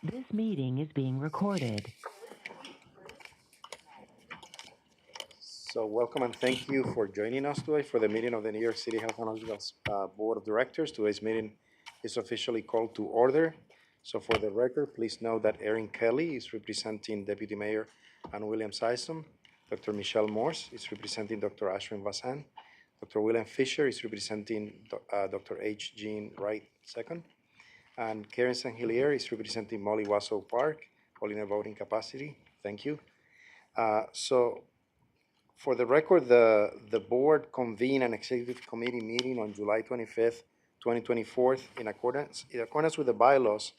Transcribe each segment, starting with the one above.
This meeting is being recorded. So welcome and thank you for joining us today for the meeting of the New York City Health and Hospitals Board of Directors. Today's meeting is officially called to order. So for the record, please note that Erin Kelly is representing Deputy Mayor Ann Williams Isom. Dr. Michelle Morse is representing Dr. Ashwin Vasan. Dr. William Fisher is representing Dr. H. Jean Wright II. And Karen Sanghilier is representing Molly Wasso Park, all in a voting capacity. Thank you. So for the record, the board convened an executive committee meeting on July 25th, 2024, in accordance with the bylaws.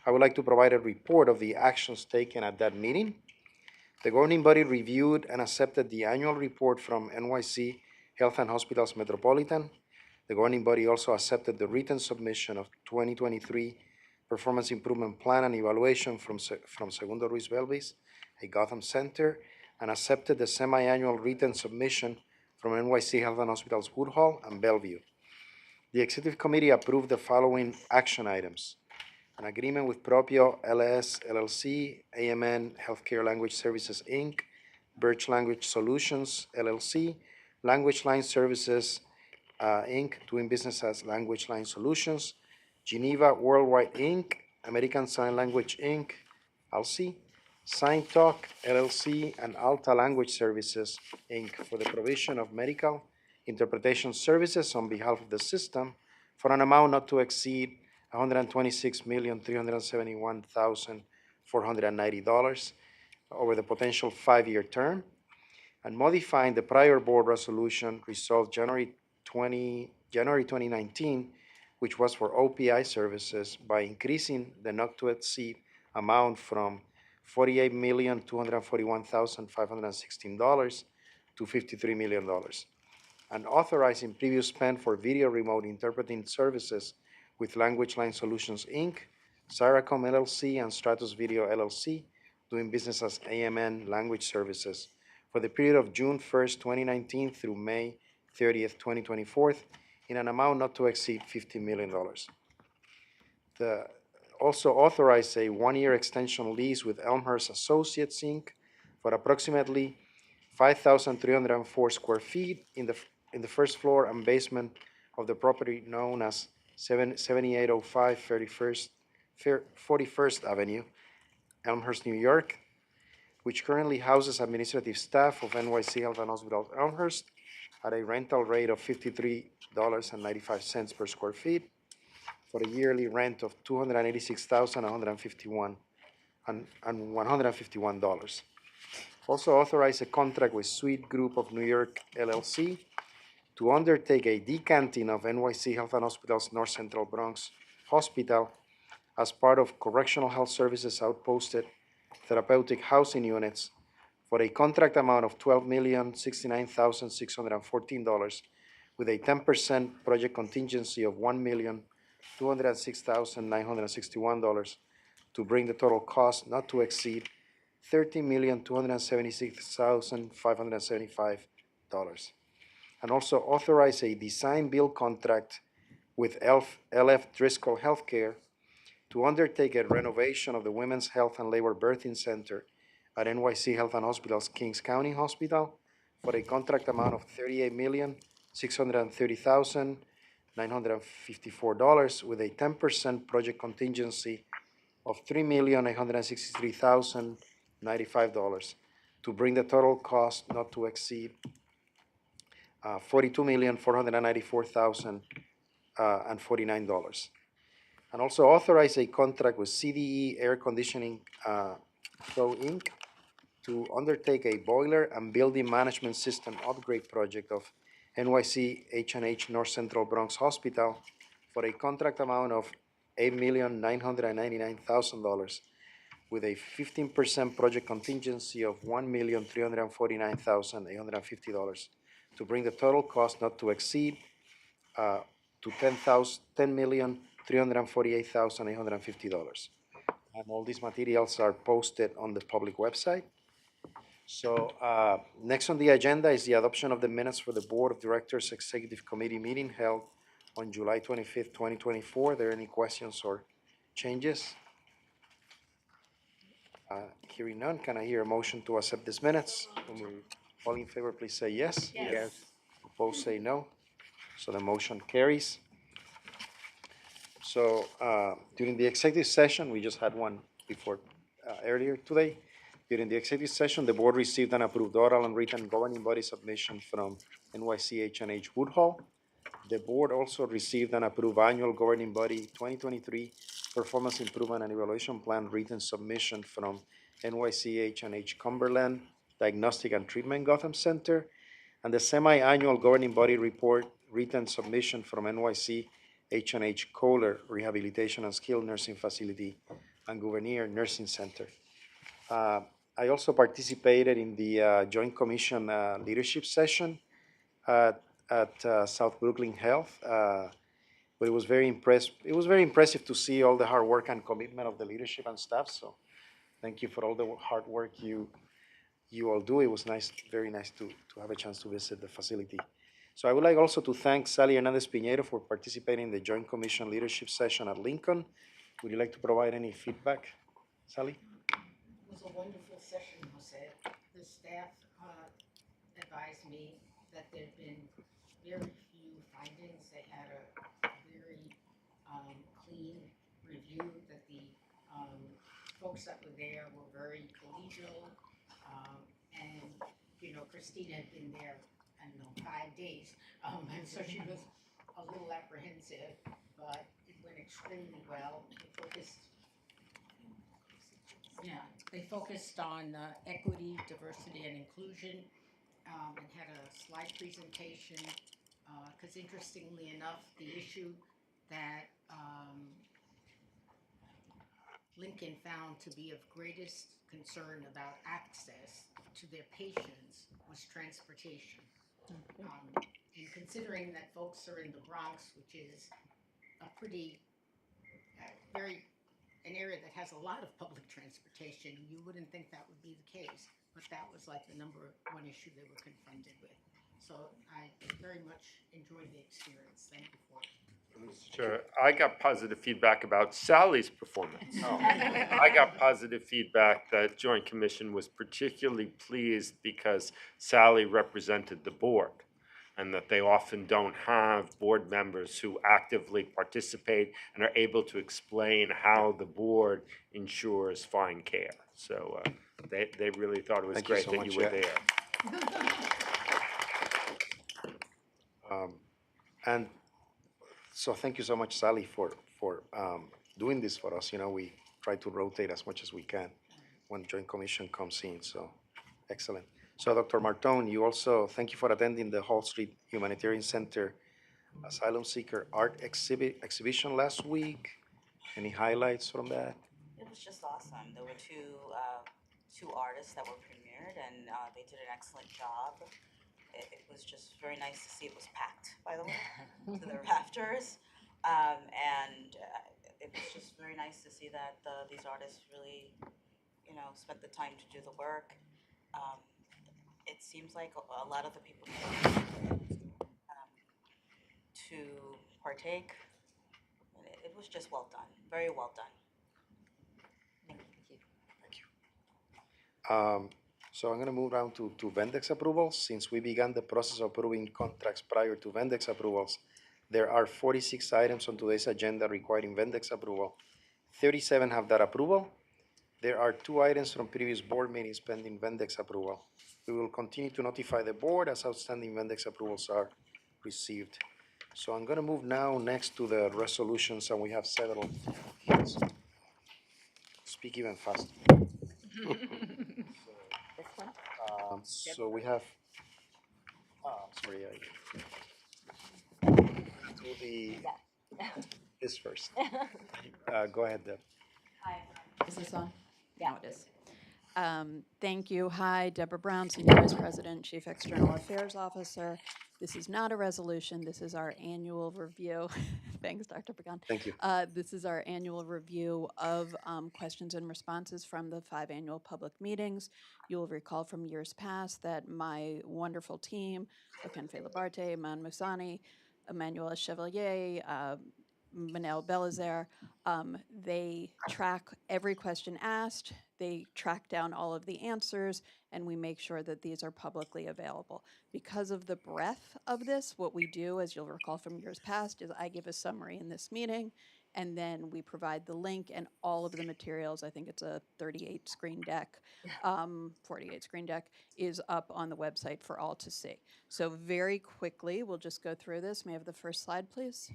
I would like to provide a report of the actions taken at that meeting. The governing body reviewed and accepted the annual report from NYC Health and Hospitals Metropolitan. The governing body also accepted the written submission of 2023 Performance Improvement Plan and Evaluation from Segundo Ruiz Belvis, a Gotham Center, and accepted the semi-annual written submission from NYC Health and Hospitals Woodhull and Bellevue. The Executive Committee approved the following action items: an agreement with Propio LS LLC, AMN Healthcare Language Services Inc., Birch Language Solutions LLC, Language Line Services Inc., doing business as Language Line Solutions, Geneva Worldwide Inc., American Sign Language Inc., ALSI, Sign Talk LLC, and Alta Language Services Inc. for the provision of medical interpretation services on behalf of the system for an amount not to exceed $126,371,490 over the potential 5-year term, and modifying the prior board resolution resolved January 2019, which was for OPI services, by increasing the not to exceed amount from $48,241,516 to $53 million, and authorizing previous spend for video remote interpreting services with Language Line Solutions Inc., Syracom LLC, and Stratus Video LLC, doing business as AMN Language Services, for the period of June 1st, 2019 through May 30th, 2024, in an amount not to exceed $50 million. Also authorize a 1-year extension lease with Elmhurst Associates, Inc. for approximately 5,304 square feet in the first floor and basement of the property known as 7805 41st Avenue, Elmhurst, New York, which currently houses administrative staff of NYC Health and Hospitals Elmhurst at a rental rate of $53.95 per square feet for a yearly rent of $286,151 and $151. Also authorize a contract with Suite Group of New York LLC to undertake a decanting of NYC Health and Hospitals North Central Bronx Hospital as part of Correctional Health Services Outposted Therapeutic Housing Units for a contract amount of $12,069,614 with a 10% project contingency of $1,206,961 to bring the total cost not to exceed $13,276,575, and also authorize a design build contract with LF Driscoll Healthcare to undertake a renovation of the Women's Health and Labor Birthing Center at NYC Health and Hospitals Kings County Hospital for a contract amount of $38,630,954 with a 10% project contingency of $3,863,095 to bring the total cost not to exceed $42,494,049. And also authorize a contract with CDE Air Conditioning Pro Inc. to undertake a boiler and building management system upgrade project of NYC H&H North Central Bronx Hospital for a contract amount of $8,999,000 with a 15% project contingency of $1,349,850 to bring the total cost not to exceed to $10,348,850. And all these materials are posted on the public website. So next on the agenda is the adoption of the minutes for the Board of Directors Executive Committee meeting held on July 25th, 2024. Are there any questions or changes? Hearing none, can I hear a motion to accept these minutes? All in favor, please say yes. Yes. Opposed, say no. So the motion carries. So during the executive session, we just had one before, earlier today. During the executive session, the board received and approved oral and written governing body submission from NYC H&H Woodhull. The board also received and approved annual governing body 2023 performance improvement and evaluation plan written submission from NYC H&H Cumberland Diagnostic and Treatment Gotham Center, and the semi-annual governing body report written submission from NYC H&H Kohler Rehabilitation and Skilled Nursing Facility and Gouverneur Nursing Center. I also participated in the Joint Commission leadership session at South Brooklyn Health. But it was very impressive to see all the hard work and commitment of the leadership and staff. So thank you for all the hard work you all do. It was nice, very nice to have a chance to visit the facility. So I would like also to thank Sally Hernandez Piñeiro for participating in the Joint Commission leadership session at Lincoln. Would you like to provide any feedback, Sally? It was a wonderful session, Jose. The staff advised me that there'd been very few findings. They had a very clean review, that the folks that were there were very collegial. And, you know, Christina had been there, I don't know, 5 days. And so she was a little apprehensive, but it went extremely well. They focused on equity, diversity, and inclusion, and had a slide presentation. Because interestingly enough, the issue that Lincoln found to be of greatest concern about access to their patients was transportation. And considering that folks are in the Bronx, which is a pretty, an area that has a lot of public transportation, you wouldn't think that would be the case, but that was like the number one issue they were confronted with. So I very much enjoyed the experience. Thank you for it. Sure. I got positive feedback about Sally's performance. I got positive feedback that Joint Commission was particularly pleased because Sally represented the board, and that they often don't have board members who actively participate and are able to explain how the board ensures fine care. So they really thought it was Thank you great so that much, you were yeah. there. And so thank you so much, Sally, for doing this for us. You know, we try to rotate as much as we can when Joint Commission comes in, so excellent. So Dr. Martone, you also, thank you for attending the Hall Street Humanitarian Center Asylum Seeker Art exhibition last week. Any highlights from that? It was just awesome. There were two artists that were premiered, and they did an excellent job. It was just very nice to see. It was packed, by the way, to the rafters, and it was just very nice to see that these artists really, you know, spent the time to do the work. It seems like a lot of the people to partake. It was just well done, very well done. Thank you. So I'm going to move down to Vendex approvals. Since we began the process of approving contracts prior to Vendex approvals, there are 46 items on today's agenda requiring Vendex approval. 37 have that approval. There are 2 items from previous board meetings pending Vendex approval. We will continue to notify the board as outstanding Vendex approvals are received. So I'm going to move now next to the resolutions, and we have several. Speak even faster. So we have, sorry, to the, this first. Go ahead, Deb. Hi. Is this on? Yeah, it is. Thank you. Hi, Deborah Brown, Senior Vice President, Chief External Affairs Officer. This is not a resolution. This is our annual review. Thanks, Dr. Pagan. Thank you. This is our annual review of questions and responses from the 5 annual public meetings. You'll recall from years past that my wonderful team, Akenfe Labarte, Iman Musani, Emmanuel Chevalier, Manel Belizaire. They track every question asked, they track down all of the answers, and we make sure that these are publicly available. Because of the breadth of this, what we do, as you'll recall from years past, is I give a summary in this meeting, and then we provide the link and all of the materials. I think it's a 38 screen deck, 48 screen deck, is up on the website for all to see. So very quickly, we'll just go through this. May I have the first slide, please?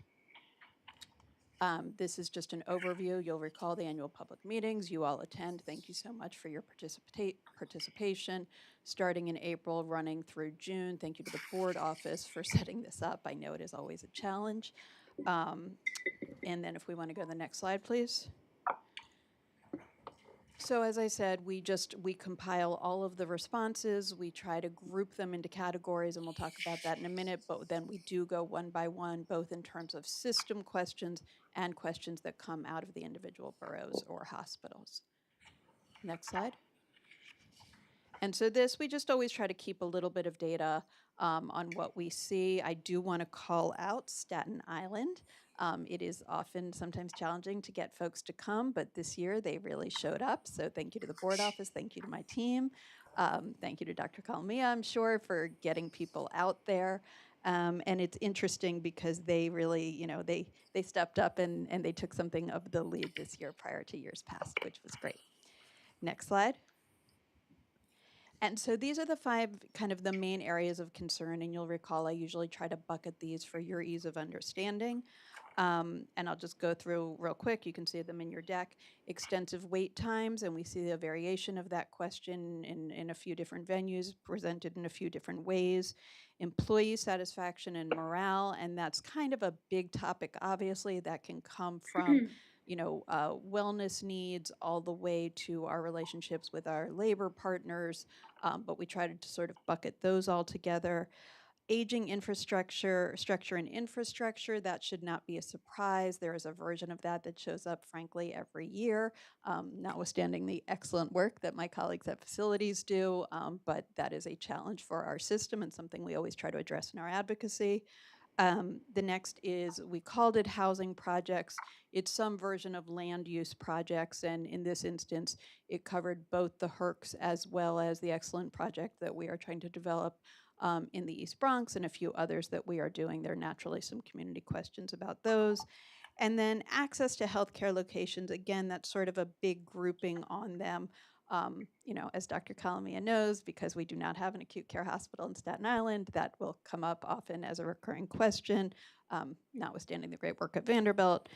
This is just an overview. You'll recall the annual public meetings you all attend. Thank you so much for your participation. Starting in April, running through June. Thank you to the board office for setting this up. I know it is always a challenge. And then if we want to go to the next slide, please. So as I said, we compile all of the responses. We try to group them into categories, and we'll talk about that in a minute, but then we do go one by one, both in terms of system questions and questions that come out of the individual boroughs or hospitals. Next slide. And so this, we just always try to keep a little bit of data on what we see. I do want to call out Staten Island. It is often sometimes challenging to get folks to come, but this year they really showed up. So thank you to the board office, thank you to my team. Thank you to Dr. Kalamia, I'm sure, for getting people out there. And it's interesting because they really, you know, they stepped up and they took something of the lead this year prior to years past, which was great. Next slide. And so these are the 5 kind of the main areas of concern, and you'll recall I usually try to bucket these for your ease of understanding. And I'll just go through real quick. You can see them in your deck. Extensive wait times, and we see a variation of that question in a few different venues, presented in a few different ways. Employee satisfaction and morale, and that's kind of a big topic, obviously, that can come from you know, wellness needs all the way to our relationships with our labor partners, but we try to sort of bucket those all together. Aging structure and infrastructure, that should not be a surprise. There is a version of that that shows up, frankly, every year, notwithstanding the excellent work that my colleagues at facilities do, but that is a challenge for our system and something we always try to address in our advocacy. The next is, we called it housing projects. It's some version of land use projects, and in this instance, it covered both the HERCs as well as the excellent project that we are trying to develop in the East Bronx and a few others that we are doing. There are naturally some community questions about those. And then access to healthcare locations, again, that's sort of a big grouping on them. You know, as Dr. Kalamia knows, because we do not have an acute care hospital in Staten Island, that will come up often as a recurring question, notwithstanding the great work at Vanderbilt,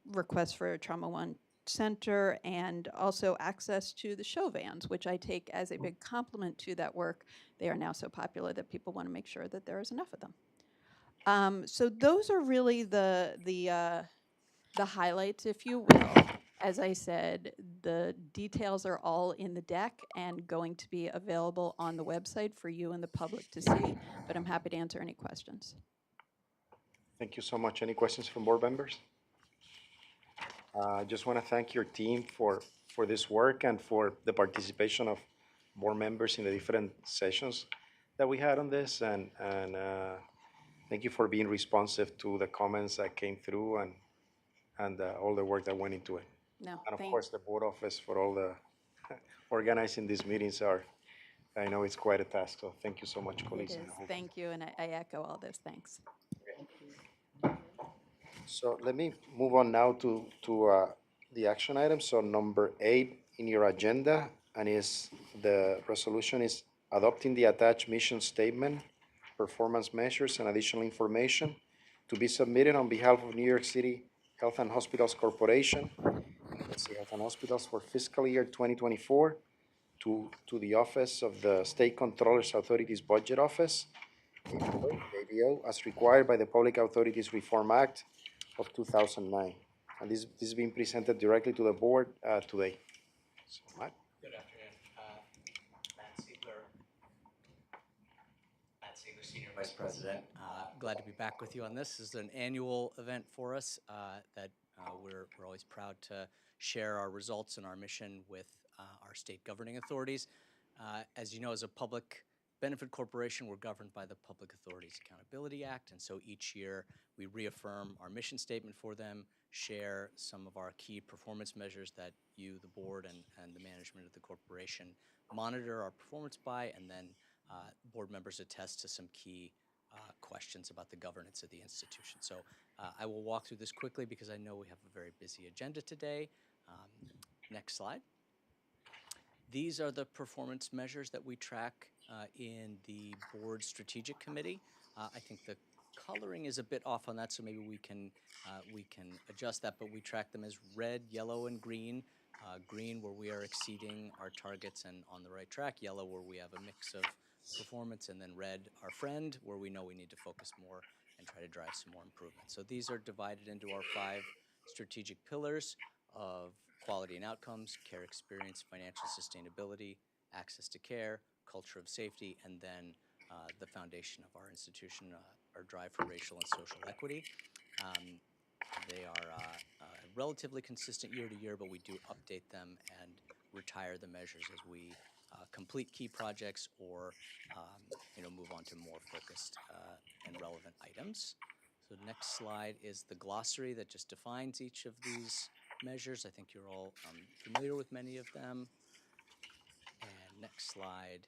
requests for a Trauma One center, and also access to the show vans, which I take as a big compliment to that work. They are now so popular that people want to make sure that there is enough of them. So those are really the highlights, if you will. As I said, the details are all in the deck and going to be available on the website for you and the public to see, but I'm happy to answer any questions. Thank you so much. Any questions from board members? I just want to thank your team for this work and for the participation of board members in the different sessions that we had on this. And thank you for being responsive to the comments that came through and all the work that went into it. No, And of course, the board office for all the organizing these meetings I know it's quite a task. So thank you so much, it colleagues. is. Thank you, and I echo all those thanks. So let me move on now to the action items. So number 8 in your agenda, and the resolution is adopting the attached mission statement, performance measures, and additional information to be submitted on behalf of New York City Health and Hospitals Corporation, Health and Hospitals for fiscal year 2024 to the Office of the State Controller's Authorities Budget Office, ABO, as required by the Public Authorities Reform Act of 2009. And this is being presented directly to the board today. So, Matt? Good afternoon. Matt Siegler, Senior Vice President. Glad to be back with you on this. This is an annual event for us that we're always proud to share our results and our mission with our state governing authorities. As you know, as a public Benefit Corporation, we're governed by the Public Authorities Accountability Act, and so each year we reaffirm our mission statement for them, share some of our key performance measures that you, the board, and the management of the corporation monitor our performance by, and then board members attest to some key questions about the governance of the institution. So I will walk through this quickly because I know we have a very busy agenda today. Next slide. These are the performance measures that we track in the board strategic committee. I think the coloring is a bit off on that, so maybe we can adjust that, but we track them as red, yellow, and green. Green where we are exceeding our targets and on the right track, yellow where we have a mix of performance, and then red, our friend, where we know we need to focus more and try to drive some more improvement. So these are divided into our 5 strategic pillars of quality and outcomes, care experience, financial sustainability, access to care, culture of safety, and then the foundation of our institution, our drive for racial and social equity. They are relatively consistent year to year, but we do update them and retire the measures as we complete key projects or move on to more focused and relevant items. So next slide is the glossary that just defines each of these measures. I think you're all familiar with many of them. And next slide,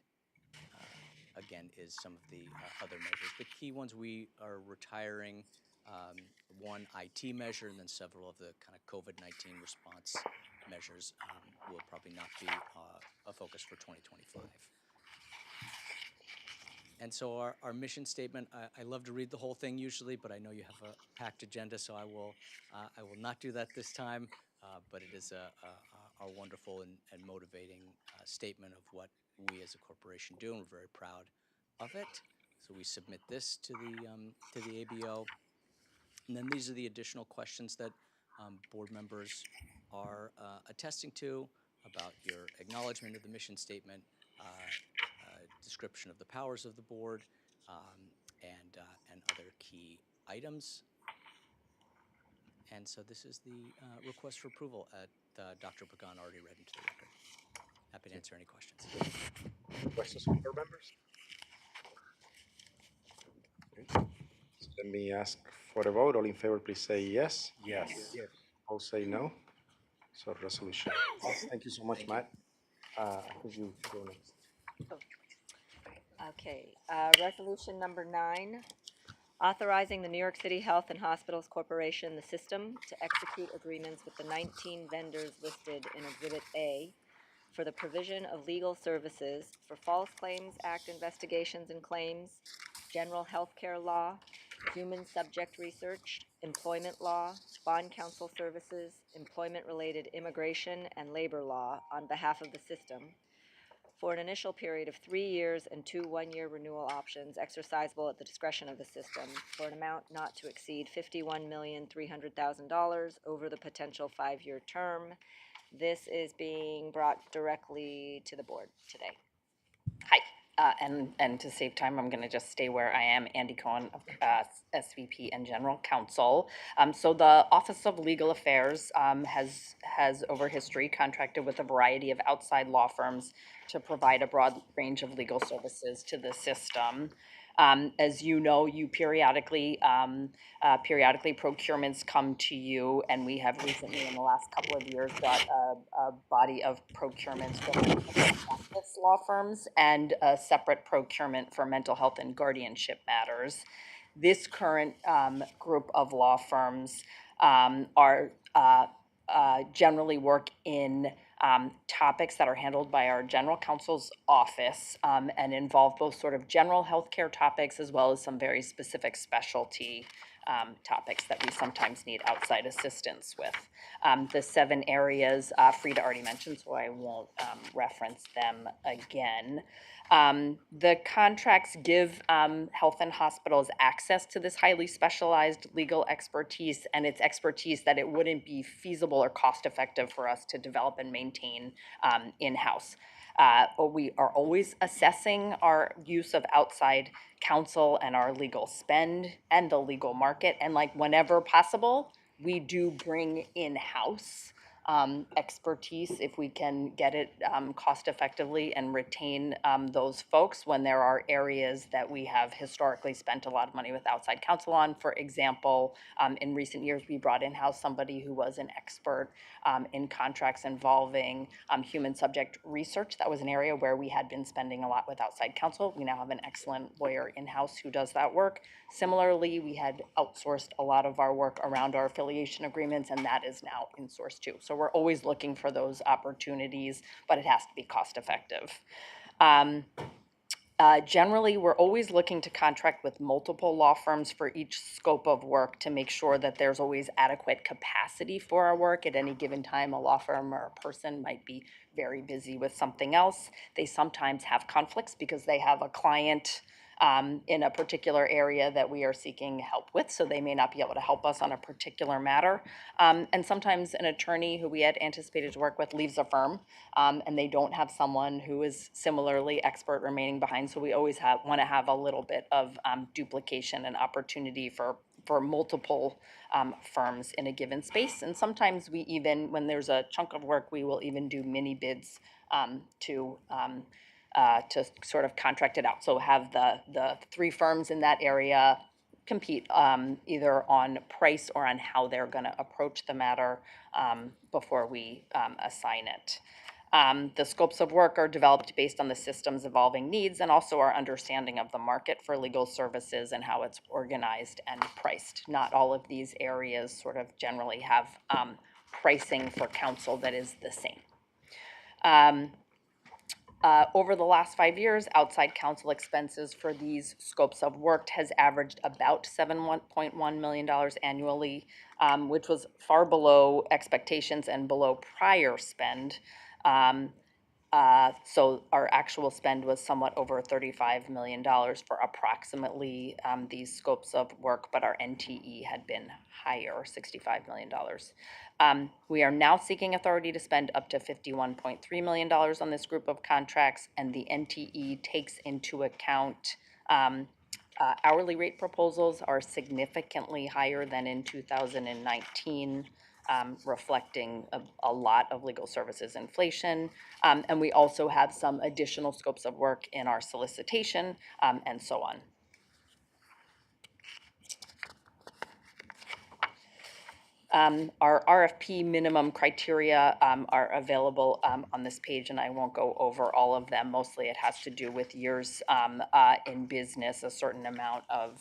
again, is some of the other measures. The key ones, we are retiring one IT measure, and then several of the kind of COVID-19 response measures will probably not be a focus for 2025. And so our mission statement, I love to read the whole thing usually, but I know you have a packed agenda, so I will not do that this time. But it is a wonderful and motivating statement of what we as a corporation do, and we're very proud of it. So we submit this to the ABO. And then these are the additional questions that board members are attesting to about your acknowledgement of the mission statement, description of the powers of the board, and other key items. And so this is the request for approval that Dr. Pagan already read into the record. Happy to answer any questions. Questions from board members? Okay. So let me ask for a vote. All in favor, please say yes. Yes. All say no. So resolution. Thank you so much, Matt. I think you go next. Okay, resolution number 9, authorizing the New York City Health and Hospitals Corporation, the system, to execute agreements with the 19 vendors listed in Exhibit A for the provision of legal services for False Claims Act investigations and claims, general healthcare law, human subject research, employment law, bond counsel services, employment-related immigration and labor law on behalf of the system, for an initial period of 3 years and 2 one-year renewal options exercisable at the discretion of the system for an amount not to exceed $51,300,000 over the potential 5-year term. This is being brought directly to the board today. Hi, and to save time, I'm going to just stay where I am. Andy Cohen, SVP and General Counsel. So the Office of Legal Affairs has over history contracted with a variety of outside law firms to provide a broad range of legal services to the system. As you know, you periodically procurements come to you, and we have recently, in the last couple of years, got a body of procurements from practice law firms and a separate procurement for mental health and guardianship matters. This current group of law firms are generally work in topics that are handled by our general counsel's office and involve both sort of general healthcare topics as well as some very specific specialty topics that we sometimes need outside assistance with. The 7 areas Frida already mentioned, so I won't reference them again. The contracts give health and hospitals access to this highly specialized legal expertise, and it's expertise that it wouldn't be feasible or cost effective for us to develop and maintain in-house. We are always assessing our use of outside counsel and our legal spend and the legal market, and like whenever possible, we do bring in-house expertise, if we can get it cost effectively and retain those folks when there are areas that we have historically spent a lot of money with outside counsel on. For example, in recent years, we brought in-house somebody who was an expert in contracts involving human subject research. That was an area where we had been spending a lot with outside counsel. We now have an excellent lawyer in-house who does that work. Similarly, we had outsourced a lot of our work around our affiliation agreements, and that is now insourced too. So we're always looking for those opportunities, but it has to be cost effective. Generally, we're always looking to contract with multiple law firms for each scope of work to make sure that there's always adequate capacity for our work. At any given time, a law firm or a person might be very busy with something else. They sometimes have conflicts because they have a client in a particular area that we are seeking help with, so they may not be able to help us on a particular matter. And sometimes an attorney who we had anticipated to work with leaves a firm, and they don't have someone who is similarly expert remaining behind, so we always want to have a little bit of duplication and opportunity for multiple firms in a given space. And sometimes we even, when there's a chunk of work, we will even do mini bids to sort of contract it out. So have the three firms in that area compete either on price or on how they're going to approach the matter before we assign it. The scopes of work are developed based on the system's evolving needs and also our understanding of the market for legal services and how it's organized and priced. Not all of these areas sort of generally have pricing for counsel that is the same. Over the last 5 years, outside counsel expenses for these scopes of work has averaged about $7.1 million annually, which was far below expectations and below prior spend. So our actual spend was somewhat over $35 million for approximately these scopes of work, but our NTE had been higher, $65 million. We are now seeking authority to spend up to $51.3 million on this group of contracts, and the NTE takes into account hourly rate proposals are significantly higher than in 2019. Reflecting a lot of legal services inflation. And we also have some additional scopes of work in our solicitation and so on. Our RFP minimum criteria are available on this page, and I won't go over all of them. Mostly it has to do with years in business, a certain amount of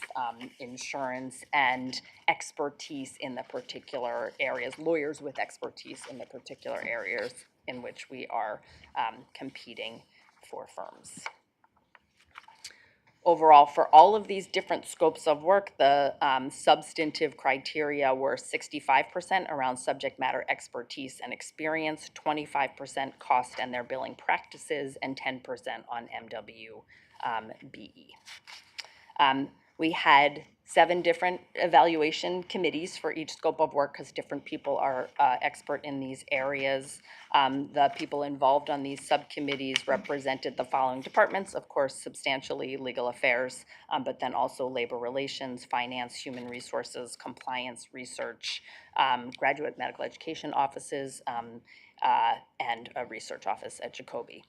insurance, and expertise in the particular areas, lawyers with expertise in the particular areas in which we are competing for firms. Overall, for all of these different scopes of work, the substantive criteria were 65% around subject matter expertise and experience, 25% cost and their billing practices, and 10% on MWBE. We had 7 different evaluation committees for each scope of work because different people are expert in these areas. The people involved on these subcommittees represented the following departments, of course, substantially legal affairs, but then also labor relations, finance, human resources, compliance, research, graduate medical education offices, and a research office at Jacobi.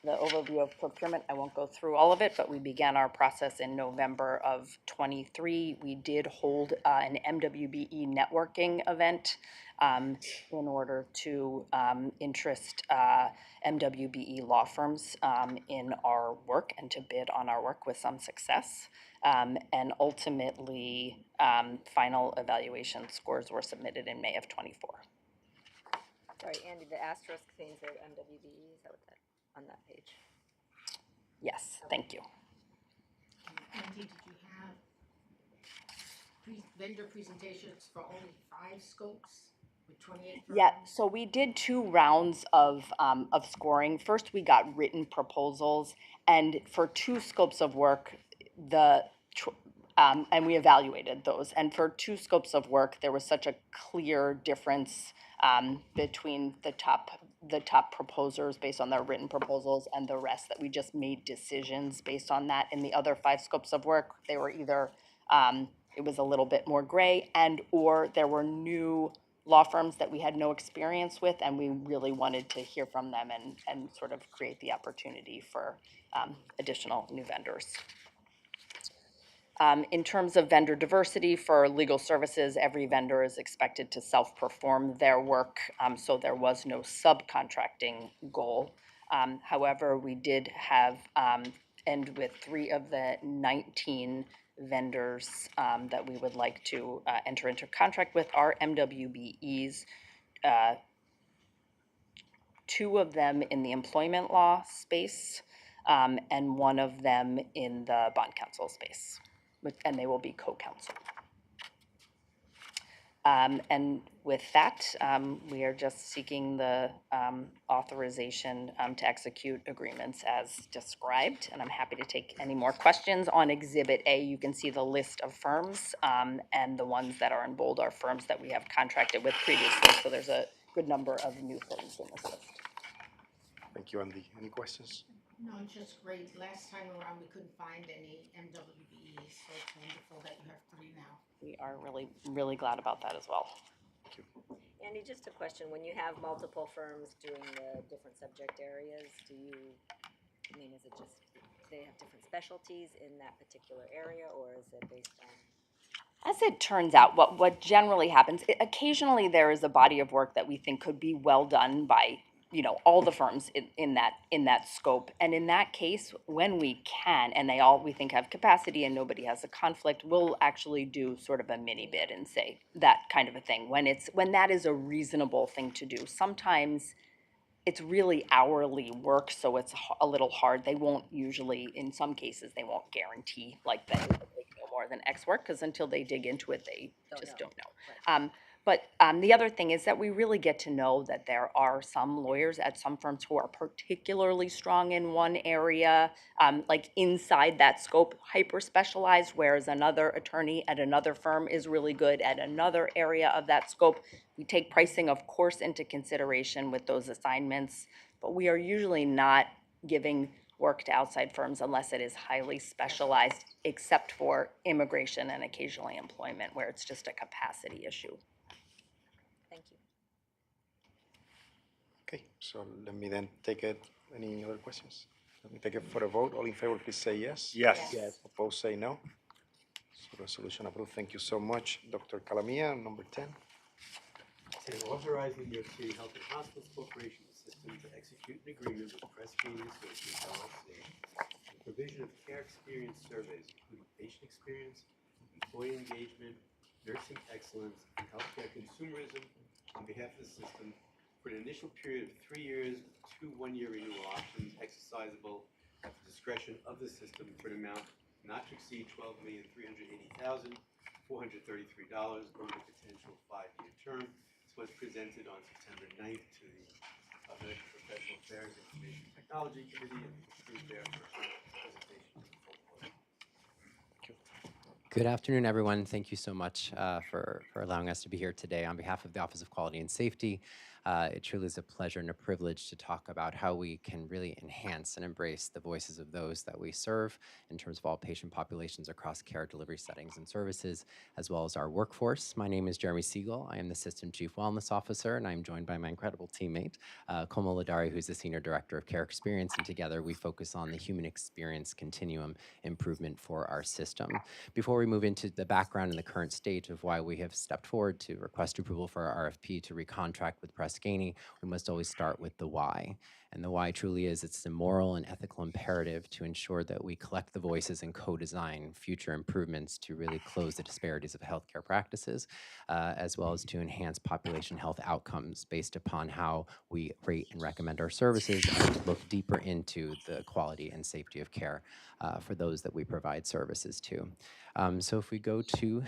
The overview of procurement, I won't go through all of it, but we began our process in November of 23. We did hold an MWBE networking event in order to interest MWBE law firms in our work and to bid on our work with some success. And ultimately, final evaluation scores were submitted in May of 24. Sorry, Andy, the asterisk means they're MWBE, is that what that, on that page? Yes, thank you. Andy, did you have vendor presentations for only 5 scopes with 28 firms? Yeah, so we did 2 rounds of scoring. First, we got written proposals, and for 2 scopes of work, and we evaluated those. And for 2 scopes of work, there was such a clear difference between the top proposers based on their written proposals and the rest that we just made decisions based on that. In the other 5 scopes of work, they were either it was a little bit more gray, and or there were new law firms that we had no experience with, and we really wanted to hear from them and sort of create the opportunity for additional new vendors. In terms of vendor diversity for legal services, every vendor is expected to self-perform their work, so there was no subcontracting goal. However, we did have, end with 3 of the 19 vendors that we would like to enter into contract with are MWBEs, 2 of them in the employment law space, and 1 of them in the bond counsel space, and they will be co-counsel. And with that, we are just seeking the authorization to execute agreements as described, and I'm happy to take any more questions. On Exhibit A, you can see the list of firms, and the ones that are in bold are firms that we have contracted with previously, so there's a good number of new firms in this list. Thank you, Andy. Any questions? No, it's just great. Last time around, we couldn't find any MWBEs, so it's wonderful that you have 3 now. We are really, really glad about that as well. Andy, just a question, when you have multiple firms doing the different subject areas, do you, I mean, is it just, do they have different specialties in that particular area, or is it based on? As it turns out, what generally happens, occasionally there is a body of work that we think could be well done by, you know, all the firms in that scope. And in that case, when we can, and they all, we think, have capacity and nobody has a conflict, we'll actually do sort of a mini bid and say that kind of a thing, when that is a reasonable thing to do. Sometimes it's really hourly work, so it's a little hard. They won't usually, in some cases, they won't guarantee like that they know more than X work, because until they dig into it, they just don't know. But the other thing is that we really get to know that there are some lawyers at some firms who are particularly strong in one area, like inside that scope, hyper-specialized, whereas another attorney at another firm is really good at another area of that scope. We take pricing, of course, into consideration with those assignments, but we are usually not giving work to outside firms unless it is highly specialized, except for immigration and occasionally employment, where it's just a capacity issue. Thank you. Okay, so let me then take it. Any other questions? Let me take it for a vote. All in favor, please say yes. Yes. Opposed, say no. So resolution approved. Thank you so much, Dr. Calamia. Number 10. And authorizing New York City Health and Hospitals Corporation system to execute an agreement with Press Ganey Associates LLC for the provision of care experience surveys, including patient experience, employee engagement, nursing excellence, and healthcare consumerism on behalf of the system for an initial period of 3 years with 2 one-year renewal options exercisable at the discretion of the system for an amount not to exceed $12,380,433 over the potential 5-year term. This was presented on September 9th to the Medical Professional Affairs Information Technology Committee and approved their first presentation to the full board. Good afternoon, everyone. Thank you so much for allowing us to be here today on behalf of the Office of Quality and Safety. It truly is a pleasure and a privilege to talk about how we can really enhance and embrace the voices of those that we serve in terms of all patient populations across care delivery settings and services, as well as our workforce. My name is Jeremy Siegel. I am the Assistant Chief Wellness Officer, and I'm joined by my incredible teammate, Komal Ladari, who's the Senior Director of Care Experience, and together we focus on the human experience continuum improvement for our system. Before we move into the background and the current state of why we have stepped forward to request approval for our RFP to recontract with Press Ganey, we must always start with the why. And the why truly is it's the moral and ethical imperative to ensure that we collect the voices and co-design future improvements to really close the disparities of healthcare practices, as well as to enhance population health outcomes based upon how we rate and recommend our services and look deeper into the quality and safety of care for those that we provide services to. So if we go to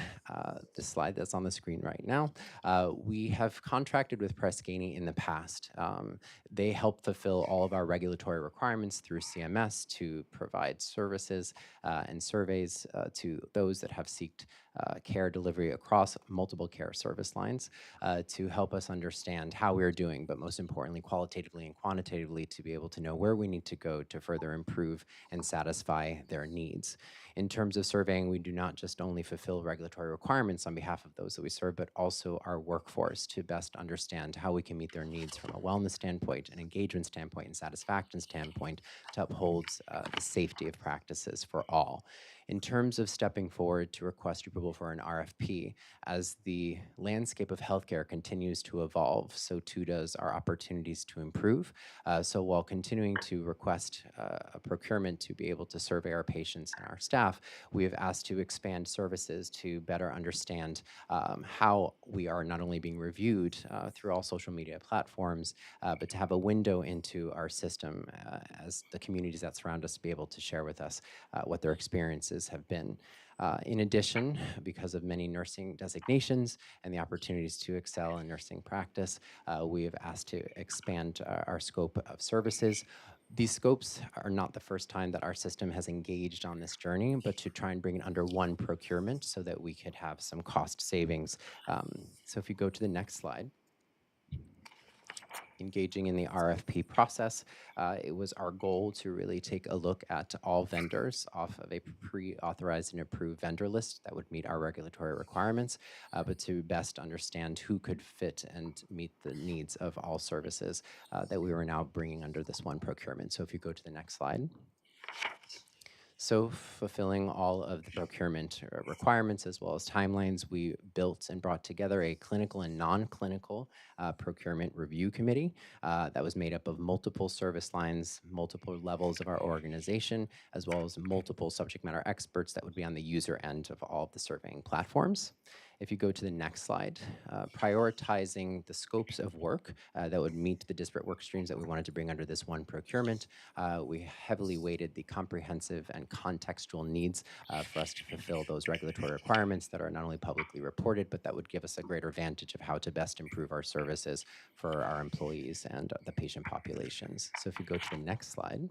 the slide that's on the screen right now, we have contracted with Press Ganey Ganey in the past. They help fulfill all of our regulatory requirements through CMS to provide services and surveys to those that have sought care delivery across multiple care service lines to help us understand how we're doing, but most importantly, qualitatively and quantitatively, to be able to know where we need to go to further improve and satisfy their needs. In terms of surveying, we do not just only fulfill regulatory requirements on behalf of those that we serve, but also our workforce to best understand how we can meet their needs from a wellness standpoint, an engagement standpoint, and satisfaction standpoint to uphold the safety of practices for all. In terms of stepping forward to request approval for an RFP, as the landscape of healthcare continues to evolve, so too does our opportunities to improve. So while continuing to request a procurement to be able to survey our patients and our staff, we have asked to expand services to better understand how we are not only being reviewed through all social media platforms, but to have a window into our system as the communities that surround us to be able to share with us what their experiences have been. In addition, because of many nursing designations and the opportunities to excel in nursing practice, we have asked to expand our scope of services. These scopes are not the first time that our system has engaged on this journey, but to try and bring it under one procurement so that we could have some cost savings. So if you go to the next slide. Engaging in the RFP process, it was our goal to really take a look at all vendors off of a pre-authorized and approved vendor list that would meet our regulatory requirements, but to best understand who could fit and meet the needs of all services that we were now bringing under this one procurement. So if you go to the next slide. So fulfilling all of the procurement requirements as well as timelines, we built and brought together a clinical and non-clinical procurement review committee that was made up of multiple service lines, multiple levels of our organization, as well as multiple subject matter experts that would be on the user end of all of the surveying platforms. If you go to the next slide, prioritizing the scopes of work that would meet the disparate work streams that we wanted to bring under this one procurement, we heavily weighted the comprehensive and contextual needs for us to fulfill those regulatory requirements that are not only publicly reported, but that would give us a greater vantage of how to best improve our services for our employees and the patient populations. So if you go to the next slide.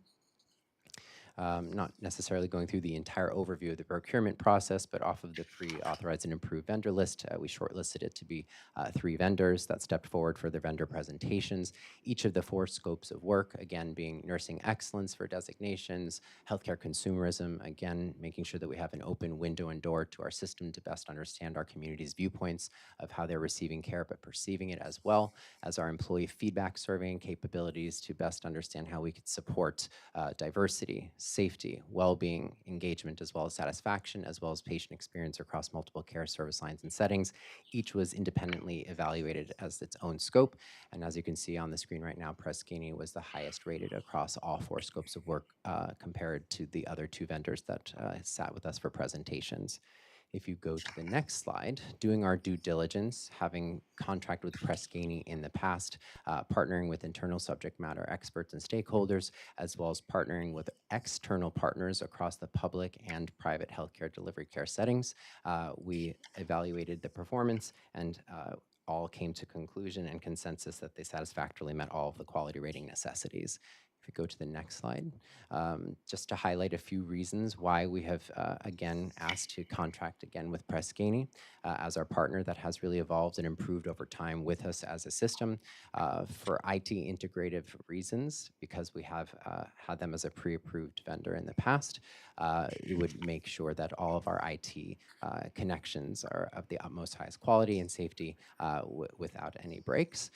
Not necessarily going through the entire overview of the procurement process, but off of the pre-authorized and approved vendor list, we shortlisted it to be 3 vendors that stepped forward for their vendor presentations. Each of the 4 scopes of work, again, being nursing excellence for designations, healthcare consumerism, again, making sure that we have an open window and door to our system to best understand our community's viewpoints of how they're receiving care, but perceiving it, as well as our employee feedback surveying capabilities to best understand how we could support diversity, safety, well-being, engagement, as well as satisfaction, as well as patient experience across multiple care service lines and settings. Each was independently evaluated as its own scope. And as you can see on the screen right now, Press Ganey was the highest rated across all 4 scopes of work compared to the other 2 vendors that sat with us for presentations. If you go to the next slide, doing our due diligence, having contracted with Press Ganey in the past, partnering with internal subject matter experts and stakeholders, as well as partnering with external partners across the public and private healthcare delivery care settings, we evaluated the performance and all came to conclusion and consensus that they satisfactorily met all of the quality rating necessities. If you go to the next slide, just to highlight a few reasons why we have, again, asked to contract again with Press Ganey as our partner that has really evolved and improved over time with us as a system. For IT integrative reasons, because we have had them as a pre-approved vendor in the past, it would make sure that all of our IT connections are of the utmost highest quality and safety without any breaks.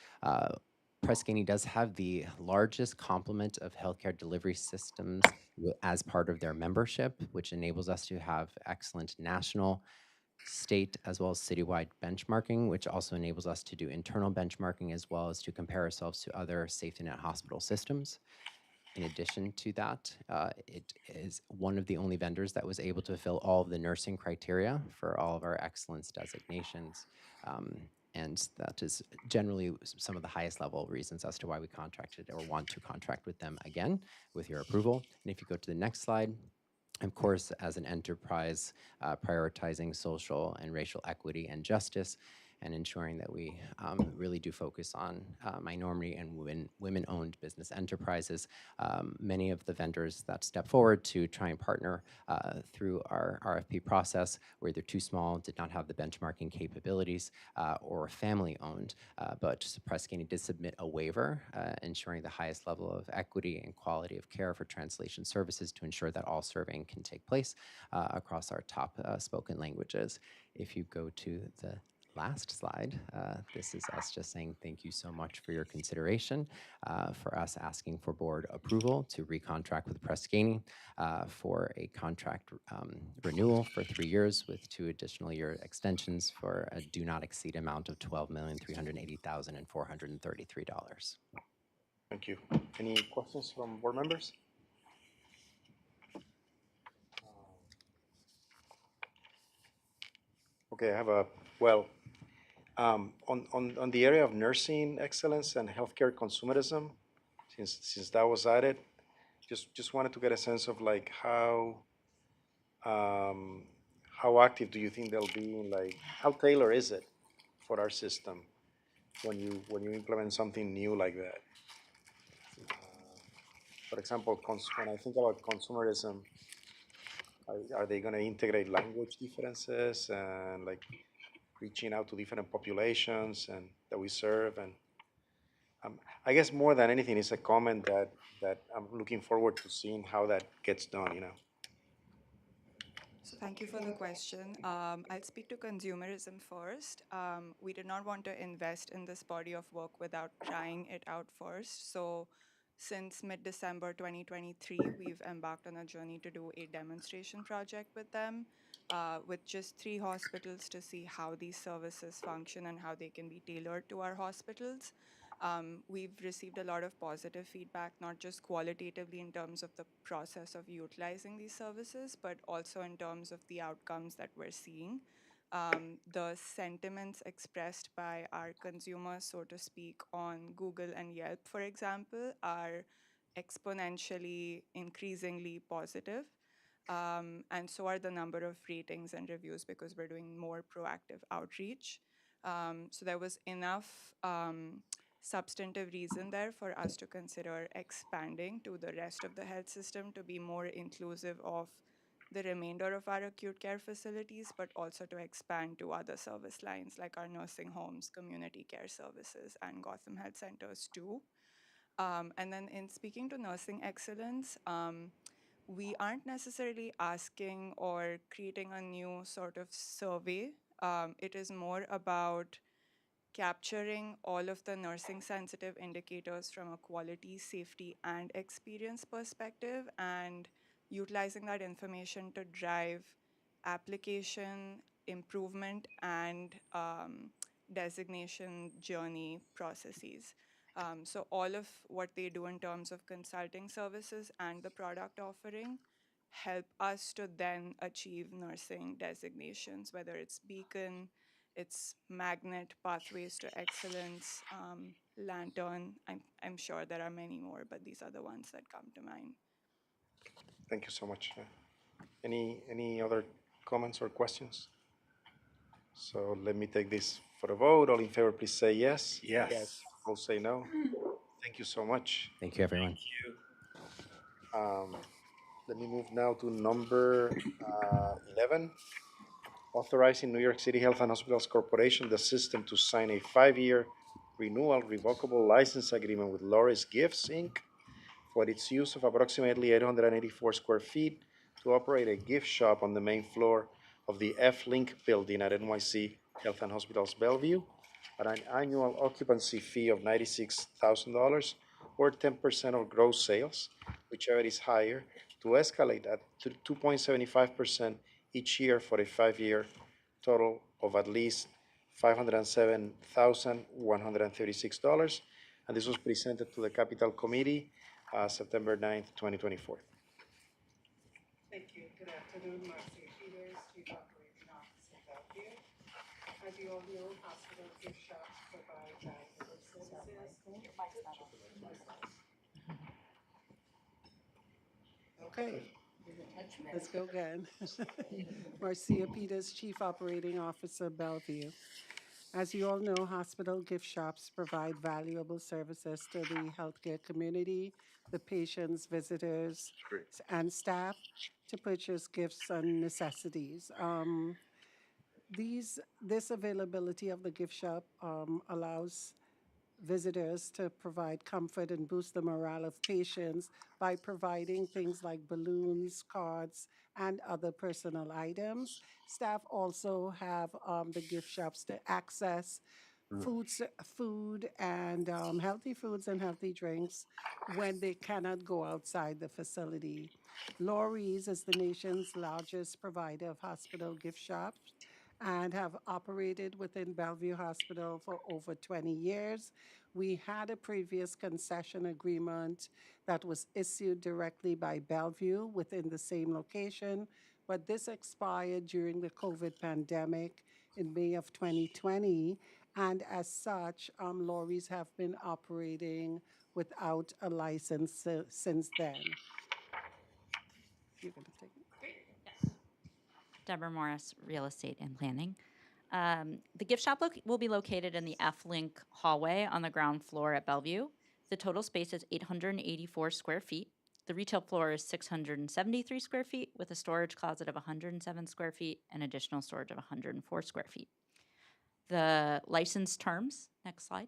Press Ganey does have the largest complement of healthcare delivery systems as part of their membership, which enables us to have excellent national, state, as well as citywide benchmarking, which also enables us to do internal benchmarking as well as to compare ourselves to other safety net hospital systems. In addition to that, it is one of the only vendors that was able to fulfill all of the nursing criteria for all of our excellence designations. And that is generally some of the highest level reasons as to why we contracted or want to contract with them again with your approval. And if you go to the next slide, of course, as an enterprise prioritizing social and racial equity and justice, and ensuring that we really do focus on minority and women-owned business enterprises. Many of the vendors that step forward to try and partner through our RFP process were either too small, did not have the benchmarking capabilities, or family-owned, but Press Ganey did submit a waiver ensuring the highest level of equity and quality of care for translation services to ensure that all surveying can take place across our top spoken languages. If you go to the last slide, this is us just saying thank you so much for your consideration, for us asking for board approval to recontract with Press Ganey for a contract renewal for 3 years with 2 additional year extensions for a do not exceed amount of $12,380,433. Thank you. Any questions from board members? Okay, I have a, well, on the area of nursing excellence and healthcare consumerism, since that was added, just wanted to get a sense of like how active do you think they'll be in, like, how tailored is it for our system when you implement something new like that? For example, when I think about consumerism, are they going to integrate language differences and like reaching out to different populations and that we serve? And I guess more than anything, it's a comment that I'm looking forward to seeing how that gets done, you know. So thank you for the question. I'll speak to consumerism first. We did not want to invest in this body of work without trying it out first. So since mid-December 2023, we've embarked on a journey to do a demonstration project with them, with just 3 hospitals to see how these services function and how they can be tailored to our hospitals. We've received a lot of positive feedback, not just qualitatively in terms of the process of utilizing these services, but also in terms of the outcomes that we're seeing. The sentiments expressed by our consumers, so to speak, on Google and Yelp, for example, are exponentially, increasingly positive. And so are the number of ratings and reviews because we're doing more proactive outreach. So there was enough substantive reason there for us to consider expanding to the rest of the health system to be more inclusive of the remainder of our acute care facilities, but also to expand to other service lines like our nursing homes, community care services, and Gotham Health Centers too. And then in speaking to nursing excellence, we aren't necessarily asking or creating a new sort of survey. It is more about capturing all of the nursing sensitive indicators from a quality, safety, and experience perspective and utilizing that information to drive application, improvement, and designation journey processes. So all of what they do in terms of consulting services and the product offering help us to then achieve nursing designations, whether it's Beacon, it's Magnet, Pathways to Excellence, Lantern. I'm sure there are many more, but these are the ones that come to mind. Thank you so much. Any other comments or questions? So let me take this for a vote. All in favor, please say yes. Yes. All say no. Thank you so much. Thank you, everyone. Let me move now to number 11. Authorizing New York City Health and Hospitals Corporation, the system, to sign a 5-year renewal revocable license agreement with Loris Gifts, Inc. for its use of approximately 884 square feet to operate a gift shop on the main floor of the F-Link building at NYC Health and Hospitals Bellevue at an annual occupancy fee of $96,000 or 10% of gross sales, whichever is higher, to escalate at 2.75% each year for a 5-year total of at least $507,136. And this was presented to the Capital Committee September 9th, 2024. Thank you. Good afternoon, Marcia Peters, Chief Operating Officer, Bellevue. As you all know, hospital gift shops provide valuable services. Okay, let's go again. Marcia Peters, Chief Operating Officer, Bellevue. As you all know, hospital gift shops provide valuable services to the healthcare community, the patients, visitors, and staff to purchase gifts and necessities. This availability of the gift shop allows visitors to provide comfort and boost the morale of patients by providing things like balloons, cards, and other personal items. Staff also have the gift shops to access food and healthy foods and healthy drinks when they cannot go outside the facility. Lorries is the nation's largest provider of hospital gift shops and have operated within Bellevue Hospital for over 20 years. We had a previous concession agreement that was issued directly by Bellevue within the same location, but this expired during the COVID pandemic in May of 2020. And as such, lorries have been operating without a license since then. You're going to take it. Deborah Morris, Real Estate and Planning. The gift shop will be located in the F-Link hallway on the ground floor at Bellevue. The total space is 884 square feet. The retail floor is 673 square feet with a storage closet of 107 square feet and additional storage of 104 square feet. The license terms, next slide,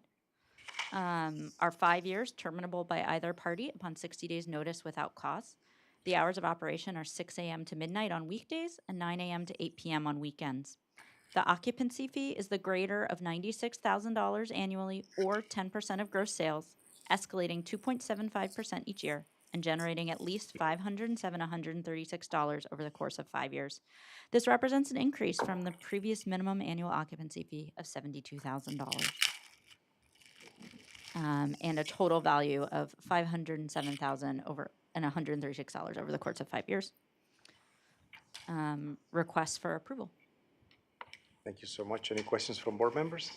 are 5 years, terminable by either party upon 60 days notice without cause. The hours of operation are 6 a.m. to midnight on weekdays and 9 a.m. to 8 p.m. on weekends. The occupancy fee is the greater of $96,000 annually or 10% of gross sales, escalating 2.75% each year and generating at least $507,136 over the course of 5 years. This represents an increase from the previous minimum annual occupancy fee of $72,000. And a total value of $507,136 over the course of 5 years. Requests for approval. Thank you so much. Any questions from board members?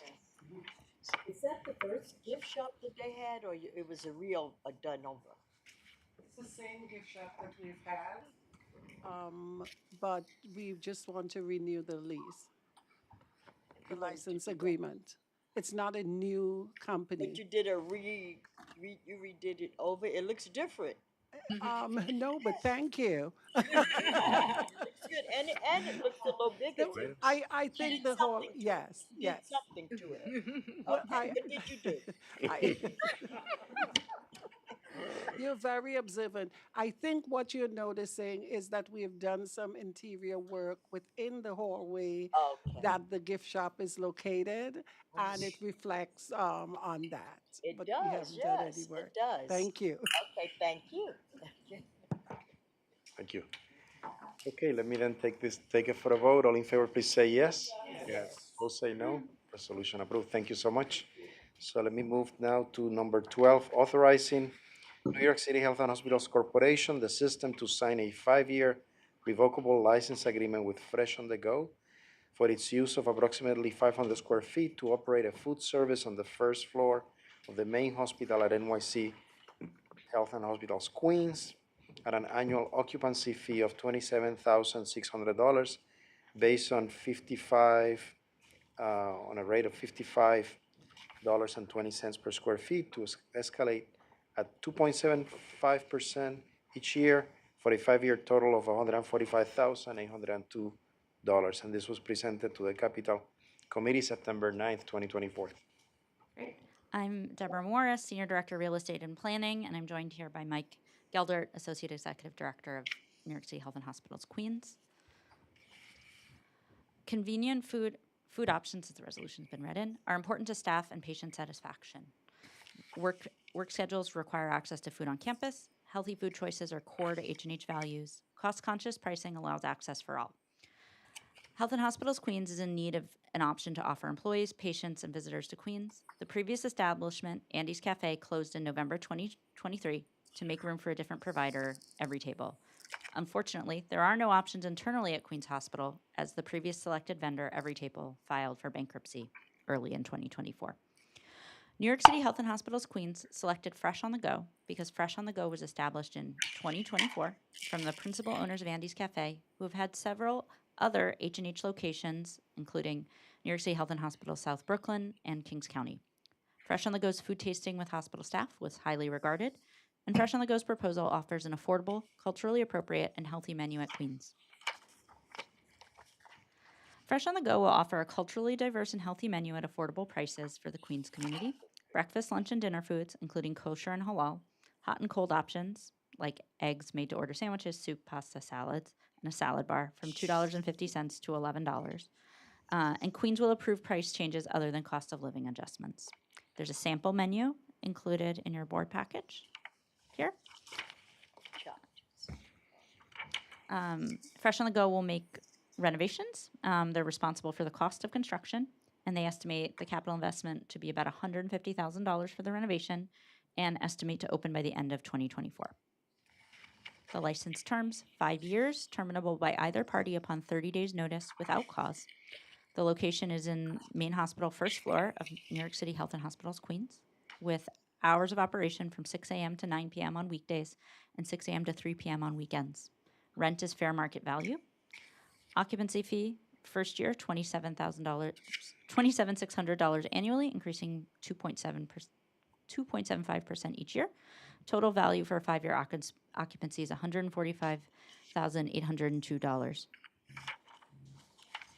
Is that the first gift shop that they had, or it was a real done over? It's the same gift shop that we've had, but we just want to renew the lease, the license agreement. It's not a new company. But you did you redid it over. It looks different. No, but thank you. It looks good, and it looks a little bigger. Too. I think the whole yes. Something to it. Well, what did you do? You're very observant. I think what you're noticing is that we have done some interior work within the hallway that the gift shop is located, and it reflects on that. It but does, we haven't yes, done any work. it does. Thank you. Okay, thank you. Thank you. Okay, let me then take it for a vote. All in favor, please say yes. Yes. Opposed, say no. Resolution approved. Thank you so much. So let me move now to number 12, authorizing New York City Health and Hospitals Corporation, the system, to sign a 5-year revocable license agreement with Fresh on the Go for its use of approximately 500 square feet to operate a food service on the first floor of the main hospital at NYC Health and Hospitals Queens at an annual occupancy fee of $27,600 based on on a rate of $55.20 per square feet to escalate at 2.75% each year for a 5-year total of $145,802. And this was presented to the Capital Committee September 9th, 2024. Great. I'm Deborah Morris, Senior Director, Real Estate and Planning, and I'm joined here by Mike Geldert, Associate Executive Director of New York City Health and Hospitals Queens. Convenient food options, as the resolution's been read in, are important to staff and patient satisfaction. Work schedules require access to food on campus. Healthy food choices are core to H&H values. Cost-conscious pricing allows access for all. Health and Hospitals Queens is in need of an option to offer employees, patients, and visitors to Queens. The previous establishment, Andy's Cafe, closed in November 2023 to make room for a different provider, Every Table. Unfortunately, there are no options internally at Queens Hospital, as the previous selected vendor, Every Table, filed for bankruptcy early in 2024. New York City Health and Hospitals Queens selected Fresh on the Go because Fresh on the Go was established in 2024 from the principal owners of Andy's Cafe, who have had several other H&H locations, including New York City Health and Hospitals South Brooklyn, and Kings County. Fresh on the Go's food tasting with hospital staff was highly regarded, and Fresh on the Go's proposal offers an affordable, culturally appropriate, and healthy menu at Queens. Fresh on the Go will offer a culturally diverse and healthy menu at affordable prices for the Queens community. Breakfast, lunch, and dinner foods, including kosher and halal, hot and cold options, like eggs made to order sandwiches, soup, pasta, salads, and a salad bar from $2.50 to $11. And Queens will approve price changes other than cost of living adjustments. There's a sample menu included in your board package here. Fresh on the Go will make renovations. They're responsible for the cost of construction, and they estimate the capital investment to be about $150,000 for the renovation and estimate to open by the end of 2024. The license terms, 5 years, terminable by either party upon 30 days notice without cause. The location is in main hospital, first floor of New York City Health and Hospitals, Queens, with hours of operation from 6 a.m. to 9 p.m. on weekdays and 6 a.m. to 3 p.m. on weekends. Rent is fair market value. Occupancy fee, first year, $27,600 annually, increasing 2.75% each year. Total value for a 5-year occupancy is $145,802.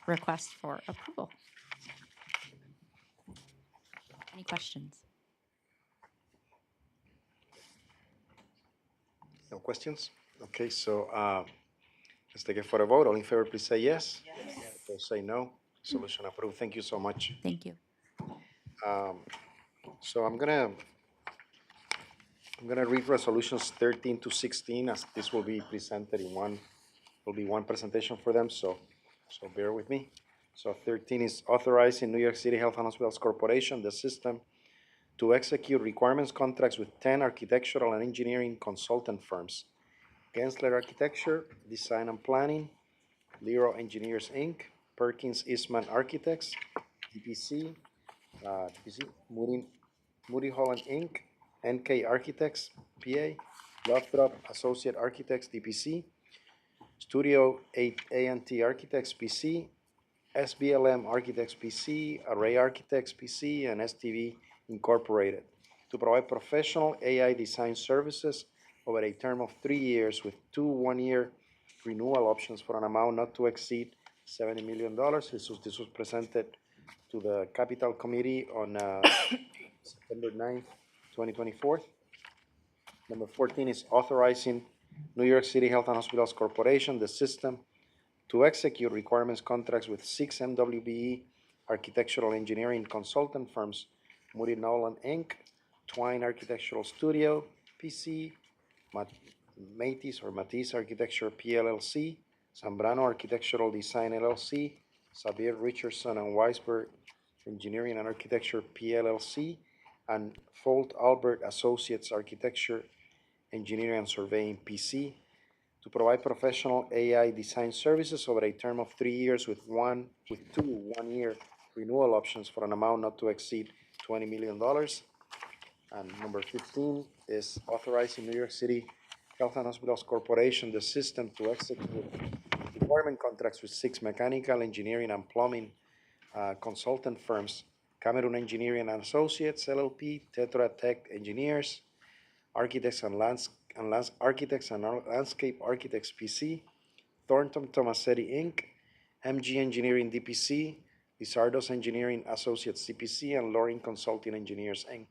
Request for approval. Any questions? No questions? Okay, so let's take it for a vote. All in favor, please say yes. Yes. Opposed, say no. Resolution approved. Thank you so much. Thank you. So I'm gonna read resolutions 13 to 16, as this will be presented in one presentation for them. So bear with me. So 13 is authorizing New York City Health and Hospitals Corporation, the system, to execute requirements contracts with 10 architectural and engineering consultant firms: Gensler Architecture, Design and Planning, Lero Engineers, Inc., Perkins Eastman Architects, DPC, Moody Holland, Inc., NK Architects, PA, Lothrop Associate Architects, DPC, Studio A&T Architects, PC, SBLM Architects, PC, Array Architects, PC, and STV Incorporated, to provide professional AI design services over a term of 3 years with 2 one-year renewal options for an amount not to exceed $70 million. This was presented to the Capital Committee on September 9th, 2024. Number 14 is authorizing New York City Health and Hospitals Corporation, the system, to execute requirements contracts with 6 MWBE architectural engineering consultant firms: Moody Nolan, Inc., Twine Architectural Studio, PC, Matisse Architecture, PLLC, Zambrano Architectural Design, LLC, Xavier Richardson and Weisberg Engineering and Architecture, PLLC, and Folt Albert Associates Architecture, Engineering and Surveying, PC, to provide professional AI design services over a term of 3 years with 2 one-year renewal options for an amount not to exceed $20 million. And number 15 is authorizing New York City Health and Hospitals Corporation, the system, to execute requirement contracts with 6 mechanical, engineering, and plumbing consultant firms: Cameron Engineering and Associates, LLP, Tetra Tech Engineers, Architects and Landscape Architects, PC, Thornton Tomasetti, Inc., MG Engineering, DPC, Lizardos Engineering Associates, CPC, and Loring Consulting Engineers, Inc.,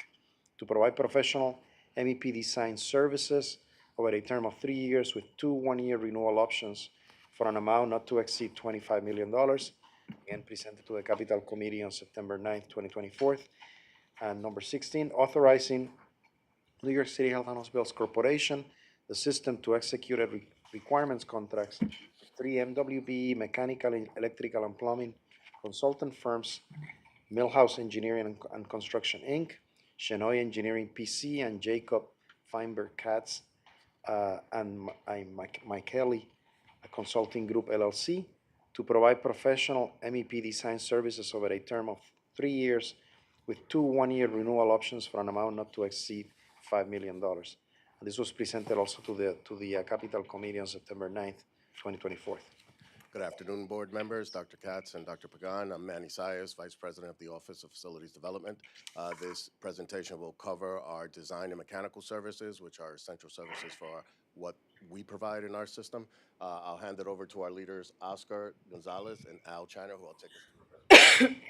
to provide professional MEP design services over a term of 3 years with 2 one-year renewal options for an amount not to exceed $25 million, again presented to the Capital Committee on September 9th, 2024. And number 16, authorizing New York City Health and Hospitals Corporation, the system, to execute requirements contracts with 3 MWBE mechanical, electrical, and plumbing consultant firms: Millhouse Engineering and Construction, Inc., Shenoy Engineering, PC, and Jacob Feinberg Katz and Michaeli Consulting Group, LLC, to provide professional MEP design services over a term of 3 years with 2 one-year renewal options for an amount not to exceed $5 million. And this was presented also to the Capital Committee on September 9th, 2024. Good afternoon, board members, Dr. Katz and Dr. Pagan. I'm Manny Sayers, Vice President of the Office of Facilities Development. This presentation will cover our design and mechanical services, which are essential services for what we provide in our system. I'll hand it over to our leaders, Oscar Gonzalez and Al China, who will take us through the presentation.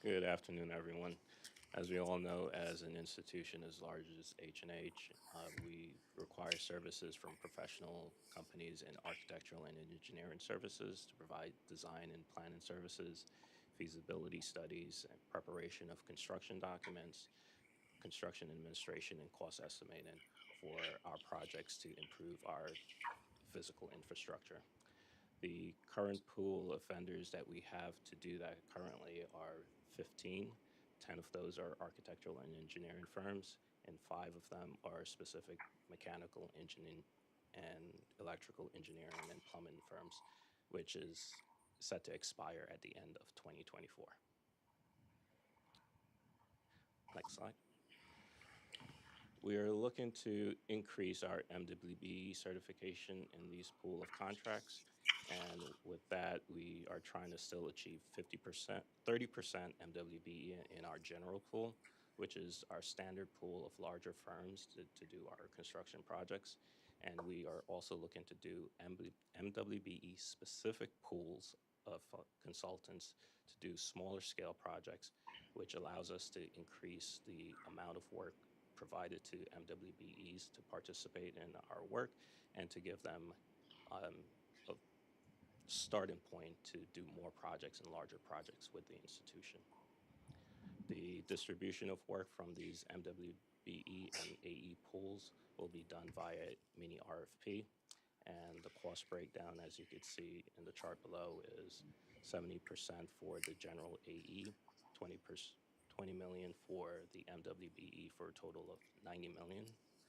Good afternoon, everyone. As we all know, as an institution as large as H&H, we require services from professional companies in architectural and engineering services to provide design and planning services, feasibility studies, and preparation of construction documents, construction administration, and cost estimating for our projects to improve our physical infrastructure. The current pool of vendors that we have to do that currently are 15. 10 of those are architectural and engineering firms, and 5 of them are specific mechanical engineering and electrical engineering and plumbing firms, which is set to expire at the end of 2024. Next slide. We are looking to increase our MWBE certification in these pool of contracts. And with that, we are trying to still achieve 50%, 30% MWBE in our general pool, which is our standard pool of larger firms to do our construction projects. And we are also looking to do MWBE specific pools of consultants to do smaller scale projects, which allows us to increase the amount of work provided to MWBEs to participate in our work and to give them a starting point to do more projects and larger projects with the institution. The distribution of work from these MWBE and AE pools will be done via mini RFP, and the cost breakdown, as you can see in the chart below, is 70% for the general AE, 20 million for the MWBE, for a total of 90 million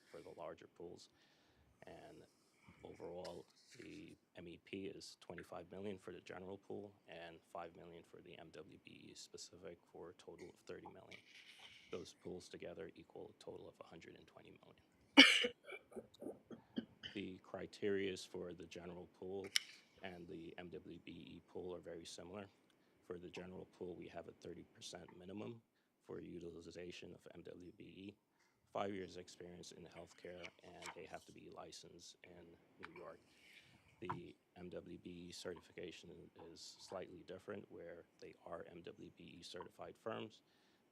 for the larger pools. And overall, the MEP is 25 million for the general pool and 5 million for the MWBE specific, for a total of 30 million. Those pools together equal a total of 120 million. The criteria for the general pool and the MWBE pool are very similar. For the general pool, we have a 30% minimum for utilization of MWBE, 5 years experience in healthcare, and they have to be licensed in New York. The MWBE certification is slightly different, where they are MWBE certified firms,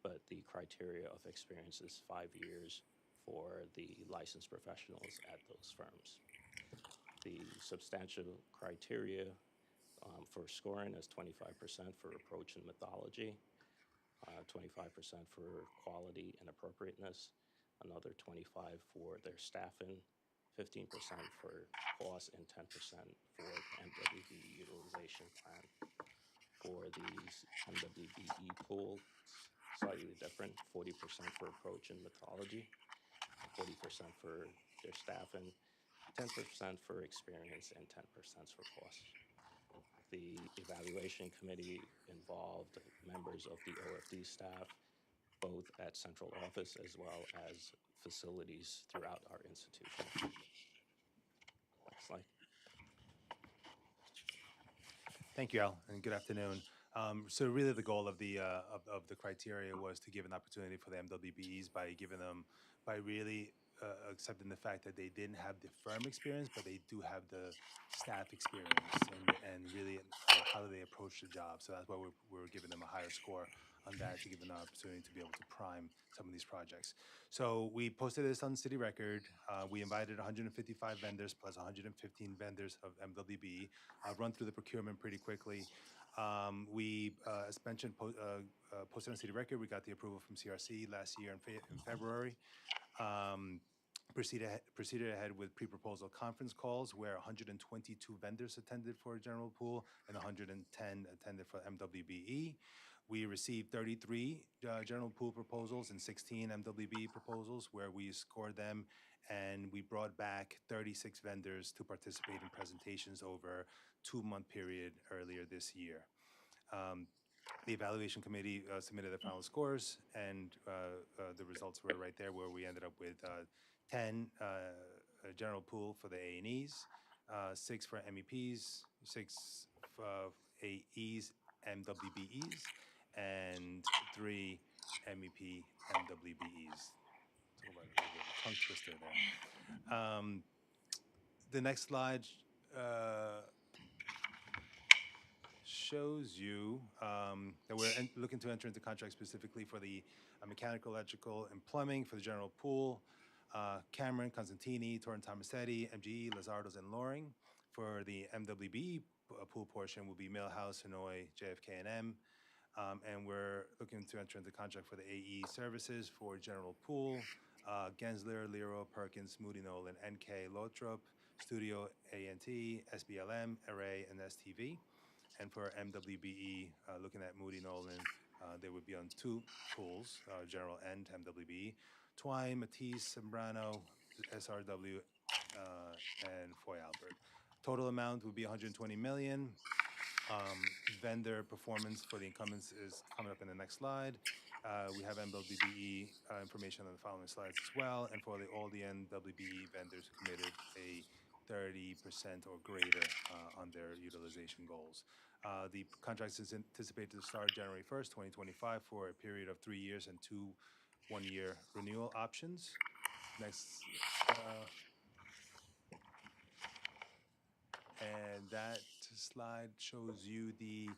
but the criteria of experience is 5 years for the licensed professionals at those firms. The substantial criteria for scoring is 25% for approach and methodology, 25% for quality and appropriateness, another 25% for their staffing, 15% for cost, and 10% for MWBE utilization plan. For these MWBE pools, slightly different, 40% for approach and methodology, 40% for their staffing, 10% for experience, and 10% for cost. The evaluation committee involved members of the OFD staff, both at central office as well as facilities throughout our institution. Next slide. Thank you, Al, and good afternoon. So really the goal of the criteria was to give an opportunity for the MWBEs by really accepting the fact that they didn't have the firm experience, but they do have the staff experience and really how do they approach the job. So that's why we're giving them a higher score on that, to give them an opportunity to be able to prime some of these projects. So we posted this on City Record. We invited 155 vendors plus 115 vendors of MWBE. I'll run through the procurement pretty quickly. We, as mentioned, posted on City Record. We got the approval from CRC last year in February. Proceeded ahead with pre-proposal conference calls, where 122 vendors attended for a general pool and 110 attended for MWBE. We received 33 general pool proposals and 16 MWBE proposals, where we scored them, and we brought back 36 vendors to participate in presentations over a 2-month period earlier this year. The evaluation committee submitted their final scores, and the results were right there, where we ended up with 10 general pool for the A&Es, 6 for MEPs, 6 AEs, MWBEs, and 3 MEP MWBEs. Talk about a little bit of a tongue twister there. The next slide shows you that we're looking to enter into contracts specifically for the mechanical, electrical, and plumbing for the general pool. Cameron, Constantini, Torrent Tomasetti, MGE, Lazardos, and Loring. For the MWBE pool portion will be Millhouse, Hanoi, JFK, and M. And we're looking to enter into contract for the AE services for general pool, Gensler, Lero, Perkins, Moody Nolan, NK, Lothrop, Studio ANT, SBLM, Array, and STV. And for MWBE, looking at Moody Nolan, they would be on 2 pools, general and MWBE. Twine, Matisse, Sembrano, SRW, and Foy Albert. Total amount would be $120 million. Vendor performance for the incumbents is coming up in the next slide. We have MWBE information on the following slides as well. And for all the MWBE vendors who committed a 30% or greater on their utilization goals. The contract is anticipated to start January 1st, 2025 for a period of 3 years and 2 one-year renewal options. Next. And that slide shows you the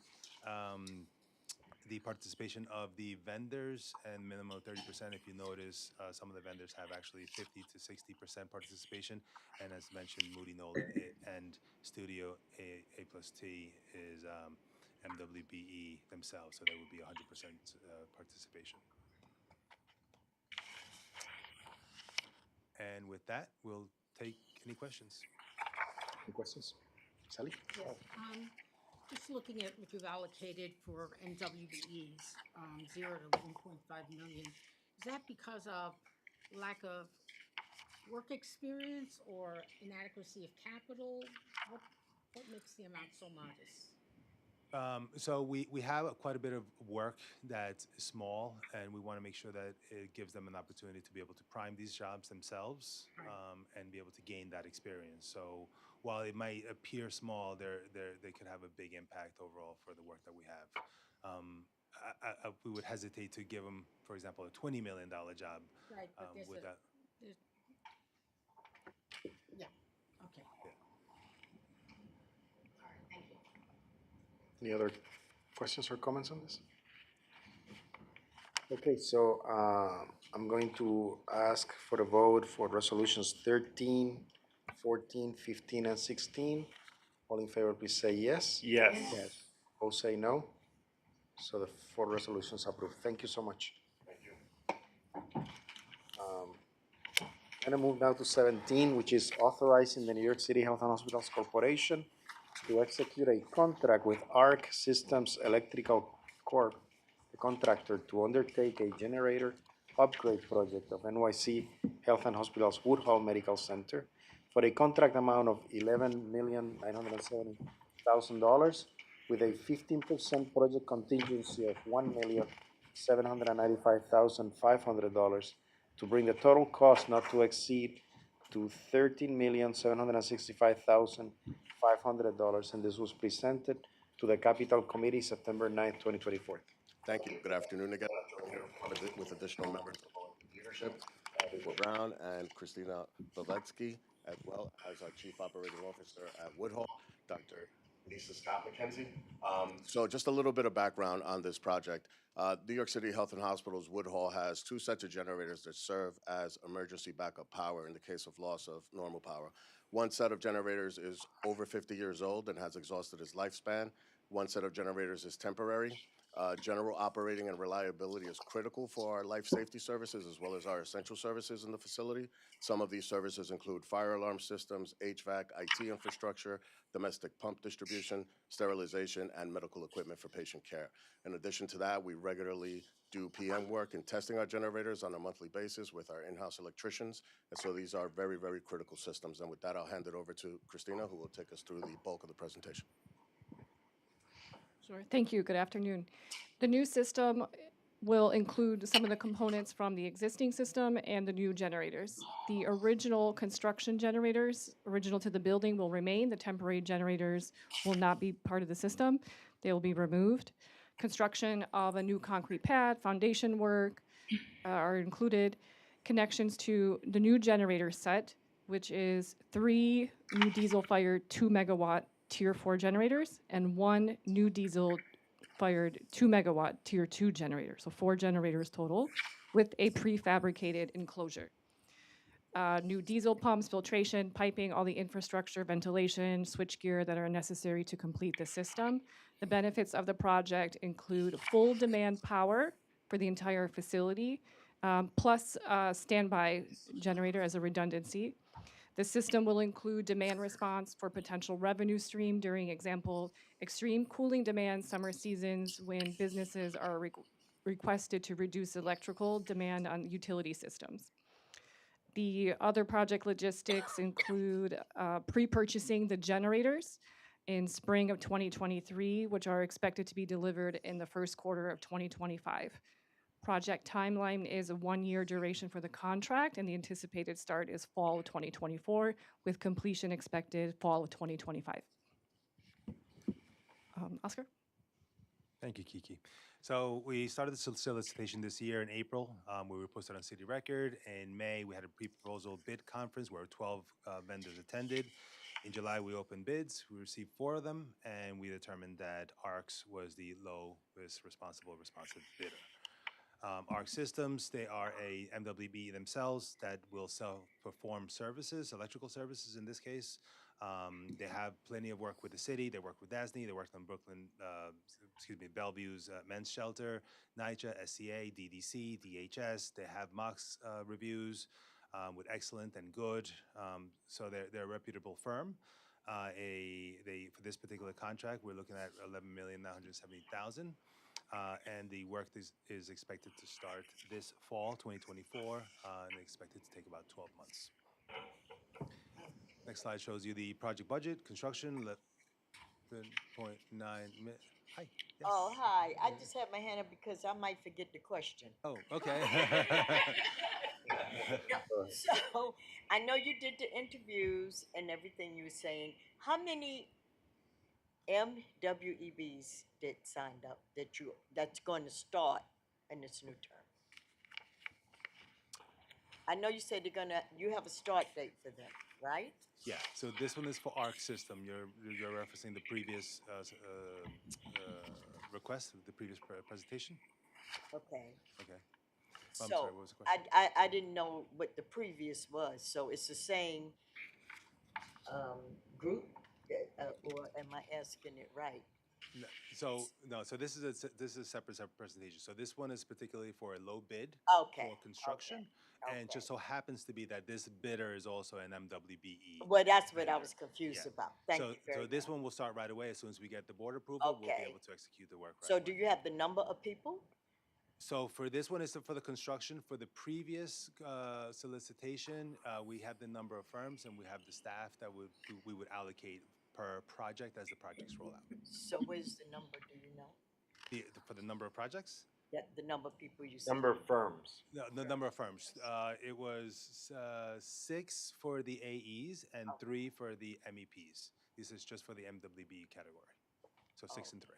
participation of the vendors and minimum of 30%. If you notice, some of the vendors have actually 50 to 60% participation. And as mentioned, Moody Nolan and Studio A+T is MWBE themselves, so there would be 100% participation. And with that, we'll take any questions. Any questions? Sally? Yes, just looking at what you've allocated for MWBEs, 0 to 1.5 million, is that because of lack of work experience or inadequacy of capital? What makes the amount so modest? So we have quite a bit of work that's small, and we want to make sure that it gives them an opportunity to be able to prime these jobs themselves and be able to gain that experience. So while it might appear small, they could have a big impact overall for the work that we have. We would hesitate to give them, for example, a $20 million job. Right, but with that. Yeah, okay. Yeah. All right, thank you. Any other questions or comments on this? Okay, so I'm going to ask for a vote for resolutions 13, 14, 15, and 16. All in favor, please say yes. Yes. Yes. All say no. So the 4 resolutions approved. Thank you so much. Thank you. I'm going to move now to 17, which is authorizing the New York City Health and Hospitals Corporation to execute a contract with ARC Systems Electrical Corp., the contractor, to undertake a generator upgrade project of NYC Health and Hospitals Woodhull Medical Center for a contract amount of $11,970,000 with a 15% project contingency of $1,795,500 to bring the total cost not to exceed to $13,765,500, and this was presented to the Capital Committee September 9th, 2024. Thank you. Good afternoon again. I'm here with additional members of the leadership, April Brown and Christina Beletsky, as well as our Chief Operating Officer at Woodhull, Dr. Lisa Scott McKenzie. So just a little bit of background on this project. New York City Health and Hospitals Woodhull has 2 sets of generators that serve as emergency backup power in the case of loss of normal power. One set of generators is over 50 years old and has exhausted its lifespan. One set of generators is temporary. General operating and reliability is critical for our life safety services as well as our essential services in the facility. Some of these services include fire alarm systems, HVAC, IT infrastructure, domestic pump distribution, sterilization, and medical equipment for patient care. In addition to that, we regularly do PM work and testing our generators on a monthly basis with our in-house electricians. And so these are very, very critical systems. And with that, I'll hand it over to Christina, who will take us through the bulk of the presentation. Sure. Thank you. Good afternoon. The new system will include some of the components from the existing system and the new generators. The original construction generators, original to the building, will remain. The temporary generators will not be part of the system. They will be removed. Construction of a new concrete pad, foundation work are included. Connections to the new generator set, which is 3 new diesel-fired 2-megawatt Tier 4 generators and 1 new diesel-fired 2-megawatt Tier 2 generator, so 4 generators total, with a prefabricated enclosure. New diesel pumps, filtration, piping, all the infrastructure, ventilation, switchgear that are necessary to complete the system. The benefits of the project include full demand power for the entire facility, plus a standby generator as a redundancy. The system will include demand response for potential revenue stream during, example, extreme cooling demand summer seasons when businesses are requested to reduce electrical demand on utility systems. The other project logistics include pre-purchasing the generators in spring of 2023, which are expected to be delivered in the first quarter of 2025. Project timeline is a 1-year duration for the contract, and the anticipated start is fall of 2024, with completion expected fall of 2025. Oscar? Thank you, Kiki. So we started the solicitation this year in April. We were posted on City Record. In May, we had a pre-proposal bid conference where 12 vendors attended. In July, we opened bids. We received 4 of them, and we determined that ARX was the lowest responsive bidder. ARC Systems, they are a MWB themselves that will self-perform services, electrical services in this case. They have plenty of work with the city. They work with DASNY. They worked on Bellevue's men's shelter, NYCHA, SCA, DDC, DHS. They have MOX reviews with excellent and good. So they're a reputable firm. For this particular contract, we're looking at $11,970,000. And the work is expected to start this fall, 2024, and expected to take about 12 months. Next slide shows you the project budget, construction, 11.9 million. Hi. Yes. Oh, hi. I just had my hand up because I might forget the question. Oh, okay. So I know you did the interviews and everything you were saying. How many MWEBs that signed up that's going to start in this new term? I know you said you have a start date for them, right? Yeah, so this one is for ARC System. You're referencing the previous request, the previous presentation? Okay. Okay. So I'm sorry, what was the question? I didn't know what the previous was. So it's the same group, or am I asking it right? No, so this is a separate presentation. So this one is particularly for a low bid Okay. for construction, and it just so happens to be that this bidder is also an MWBE. Well, that's what I was confused Yeah. about. Thank you very So much. this one will start right away. As soon as we get the board approval, we'll Okay. be able to execute the work right So away. do you have the number of people? So for this one, it's for the construction. For the previous solicitation, we have the number of firms and we have the staff that we would allocate per project as the projects roll out. So where's the number, do you know? For the number of projects? Yeah, the number of people you said. Number of firms. No, the number of firms. It was 6 for the AEs and 3 for the MEPs. This is just for the MWB category. So 6 and 3.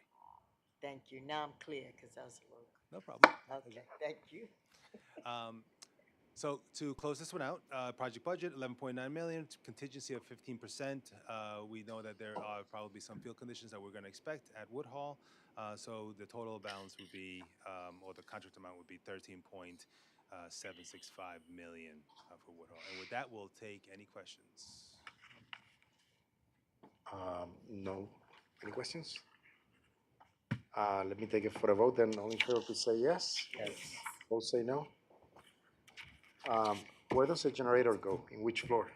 Thank you. Now I'm clear because I was a little. No problem. Okay, thank you. So to close this one out, project budget, 11.9 million, contingency of 15%. We know that there are probably some field conditions that we're going to expect at Woodhall. So the total balance would be, or the contract amount would be 13.765 million for Woodhall. And with that, we'll take any questions. No. Any questions? Let me take it for a vote, then all in favor please say yes. Yes. Both say no. Where does the generator go? In which floor?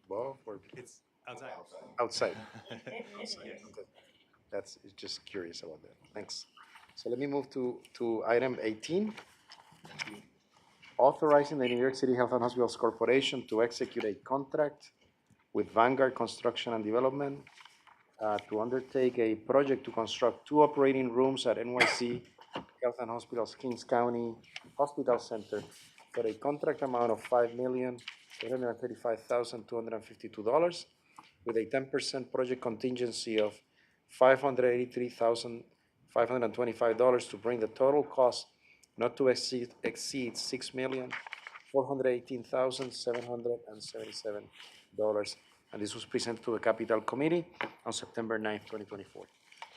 Above or? It's outside. Outside. Outside. Okay. That's just curious about that. Thanks. So let me move to item 18. Authorizing the New York City Health and Hospitals Corporation to execute a contract with Vanguard Construction and Development to undertake a project to construct 2 operating rooms at NYC Health and Hospitals Kings County Hospital Center for a contract amount of $5,835,252 with a 10% project contingency of $583,525 to bring the total cost not to exceed $6,418,777. And this was presented to the Capital Committee on September 9th, 2024.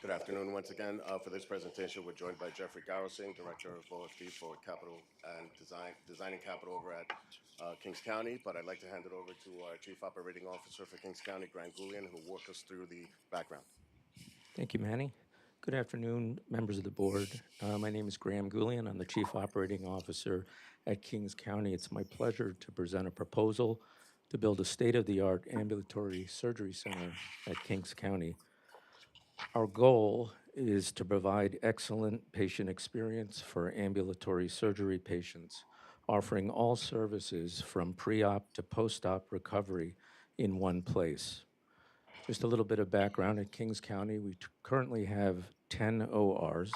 Good afternoon once again. For this presentation, we're joined by Jeffrey Garrelsing, Director of OFD for Capital and Designing Capital over at Kings County. But I'd like to hand it over to our Chief Operating Officer for Kings County, Grant Goulian, who will walk us through the background. Thank you, Manny. Good afternoon, members of the board. My name is Graham Goulian. I'm the Chief Operating Officer at Kings County. It's my pleasure to present a proposal to build a state-of-the-art ambulatory surgery center at Kings County. Our goal is to provide excellent patient experience for ambulatory surgery patients, offering all services from pre-op to post-op recovery in one place. Just a little bit of background. At Kings County, we currently have 10 ORs.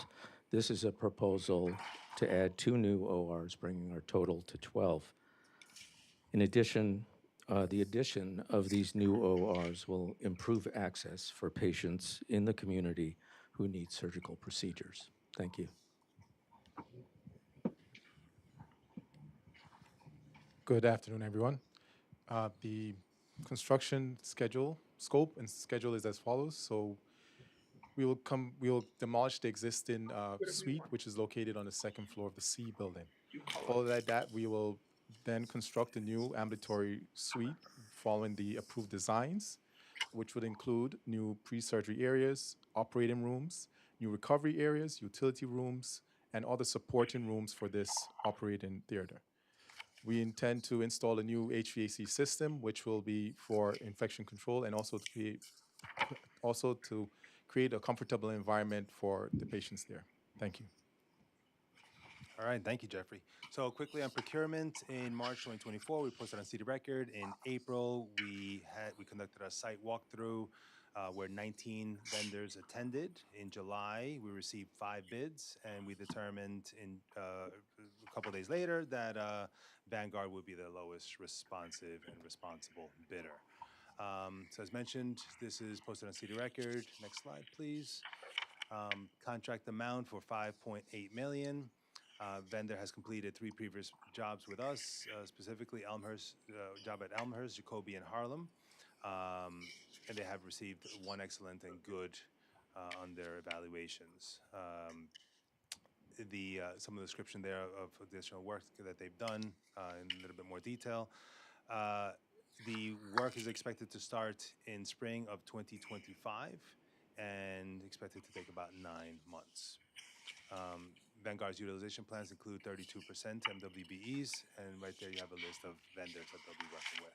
This is a proposal to add 2 new ORs, bringing our total to 12. In addition, the addition of these new ORs will improve access for patients in the community who need surgical procedures. Thank you. Good afternoon, everyone. The construction scope and schedule is as follows. So we will demolish the existing suite, which is located on the second floor of the C building. Following that, we will then construct a new ambulatory suite following the approved designs, which would include new pre-surgery areas, operating rooms, new recovery areas, utility rooms, and other supporting rooms for this operating theater. We intend to install a new HVAC system, which will be for infection control and also to create a comfortable environment for the patients there. Thank you. All right, thank you, Jeffrey. So quickly on procurement, in March 2024, we posted on City Record. In April, we conducted a site walkthrough where 19 vendors attended. In July, we received 5 bids, and we determined a couple days later that Vanguard would be the lowest responsive and responsible bidder. So as mentioned, this is posted on City Record. Next slide, please. Contract amount for $5.8 million. Vendor has completed 3 previous jobs with us, specifically Elmhurst, job at Elmhurst, Jacoby, and Harlem. And they have received 1 excellent and good on their evaluations. Some of the description there of additional work that they've done in a little bit more detail. The work is expected to start in spring of 2025 and expected to take about 9 months. Vanguard's utilization plans include 32% MWBEs, and right there you have a list of vendors that they'll be working with.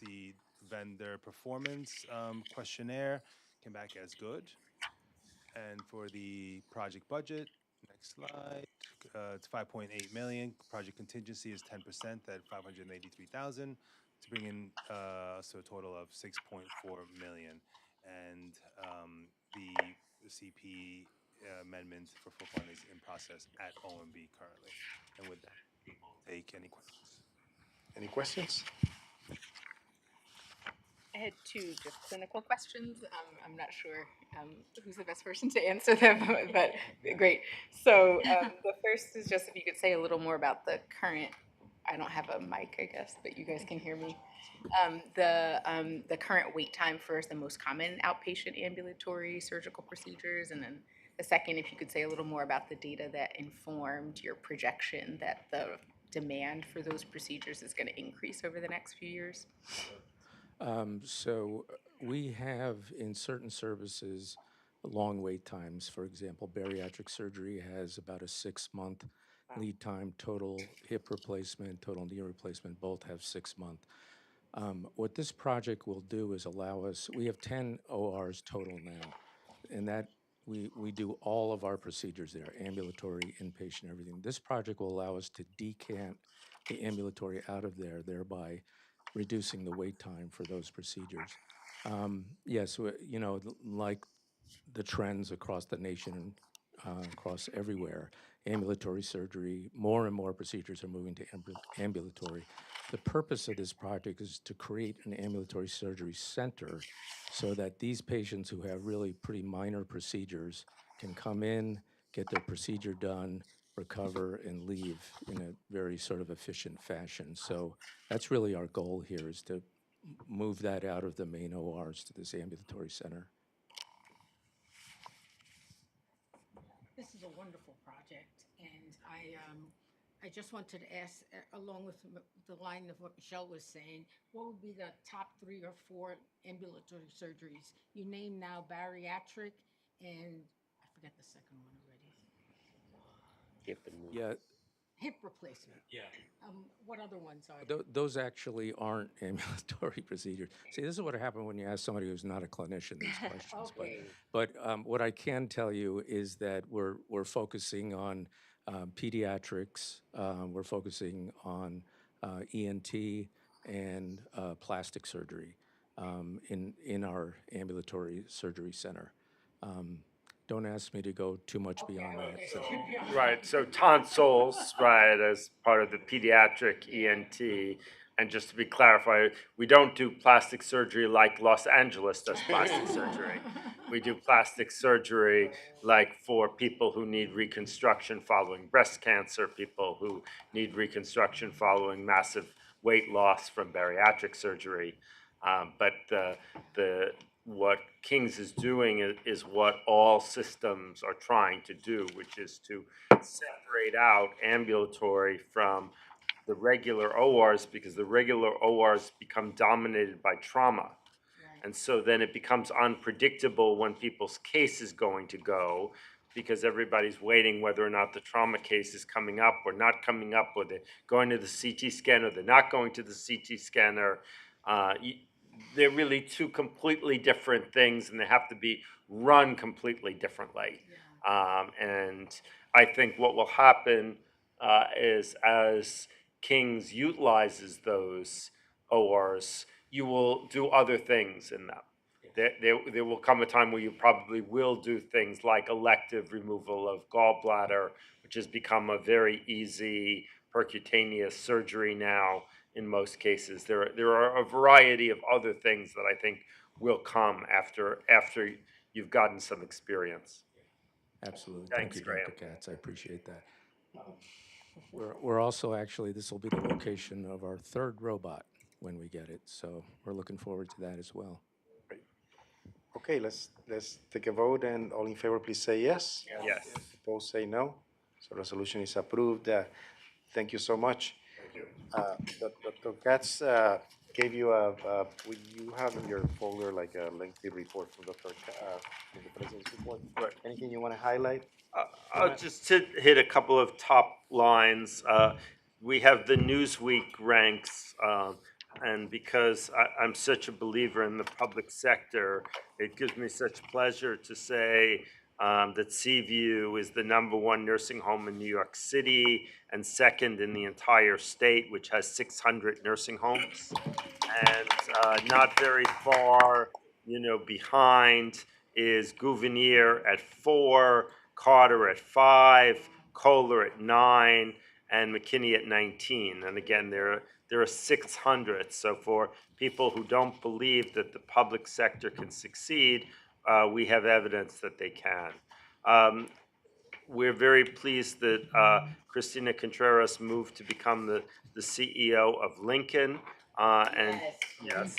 The vendor performance questionnaire came back as good. And for the project budget, next slide, it's $5.8 million. Project contingency is 10% at $583,000 to bring in us to a total of $6.4 million. And the CP amendment for full funding is in process at OMB currently. And with that, we'll take any questions. Any questions? I had 2 just clinical questions. I'm not sure who's the best person to answer them, but great. So the first is just if you could say a little more about the current, I don't have a mic, I guess, but you guys can hear me. The current wait time for the most common outpatient ambulatory surgical procedures. And then the second, if you could say a little more about the data that informed your projection that the demand for those procedures is going to increase over the next few years. So we have in certain services long wait times. For example, bariatric surgery has about a 6-month lead time. Total hip replacement, total knee replacement, both have 6 months. What this project will do is allow us, we have 10 ORs total now, and that we do all of our procedures there, ambulatory, inpatient, everything. This project will allow us to decant the ambulatory out of there, thereby reducing the wait time for those procedures. Yes, you know, like the trends across the nation, across everywhere. Ambulatory surgery, more and more procedures are moving to ambulatory. The purpose of this project is to create an ambulatory surgery center so that these patients who have really pretty minor procedures can come in, get their procedure done, recover, and leave in a very sort of efficient fashion. So that's really our goal here, is to move that out of the main ORs to this ambulatory center. This is a wonderful project, and I just wanted to ask, along with the line of what Michelle was saying, what would be the top 3 or 4 ambulatory surgeries? You name now bariatric, and I forget the second one already. Hip and knee. Yeah, Hip replacement. Yeah. What other ones are there? those actually aren't ambulatory procedures. See, this is what happened when you ask somebody who's not a clinician these questions. Okay. But what I can tell you is that we're focusing on pediatrics, we're focusing on ENT and plastic surgery in our ambulatory surgery center. Don't ask me to go too much beyond that. So. Right, so tonsils, right, as part of the pediatric ENT. And just to be clarified, we don't do plastic surgery like Los Angeles does plastic surgery. We do plastic surgery like for people who need reconstruction following breast cancer, people who need reconstruction following massive weight loss from bariatric surgery. But what King's is doing is what all systems are trying to do, which is to separate out ambulatory from the regular ORs, because the regular ORs become dominated by trauma. And so then it becomes unpredictable when people's case is going to go, because everybody's waiting whether or not the trauma case is coming up or not coming up, or they're going to the CT scan or they're not going to the CT scanner. They're really 2 completely different things, and they have to be run completely differently. And I think what will happen is, as King's utilizes those ORs, you will do other things in them. There will come a time where you probably will do things like elective removal of gallbladder, which has become a very easy percutaneous surgery now. In most cases, there are a variety of other things that I think will come after you've gotten some experience. Absolutely. Thanks, Thank you, Graham. Dr. Katz. I appreciate that. We're also actually, this will be the location of our 3rd robot when we get it. So we're looking forward to that as well. Okay, let's take a vote, and all in favor, please say yes. Yes. Opposed, say no. So resolution is approved. Thank you so much. Dr. Katz gave you you have in your folder like a lengthy report from Dr. From the President's report. Right. Anything you want to highlight? I'll just hit a couple of top lines. We have the Newsweek ranks, and because I'm such a believer in the public sector, it gives me such pleasure to say that Seaview is the #1 nursing home in New York City and 2nd in the entire state, which has 600 nursing homes. And not very far, behind is Gouverneur at 4, Carter at 5, Kohler at 9, and McKinney at 19. And again, there are 600. So for people who don't believe that the public sector can succeed, we have evidence that they can. We're very pleased that Christina Contreras moved to become the CEO of Lincoln. And yes,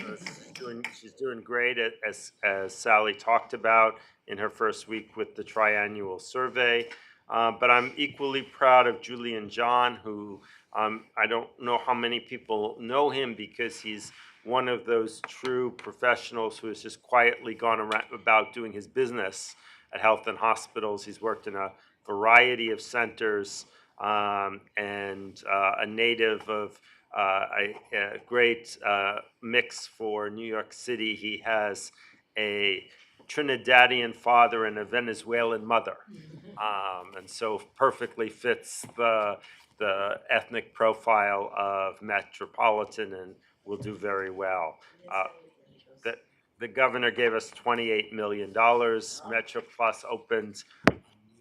she's doing great, as Sally talked about in her first week with the triannual survey. But I'm equally proud of Julian John, who I don't know how many people know him, because he's one of those true professionals who has just quietly gone around about doing his business at health and hospitals. He's worked in a variety of centers, and a native of a great mix for New York City. He has a Trinidadian father and a Venezuelan mother, and so perfectly fits the ethnic profile of Metropolitan, and will do very well. the governor gave us $28 million. Metro Plus opens a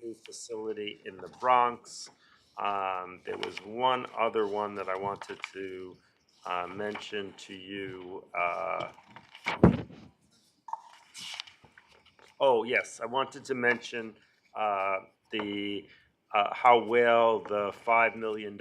new facility in the Bronx. There was one other one that I wanted to mention to you. Oh, yes, I wanted to mention how well the $5 million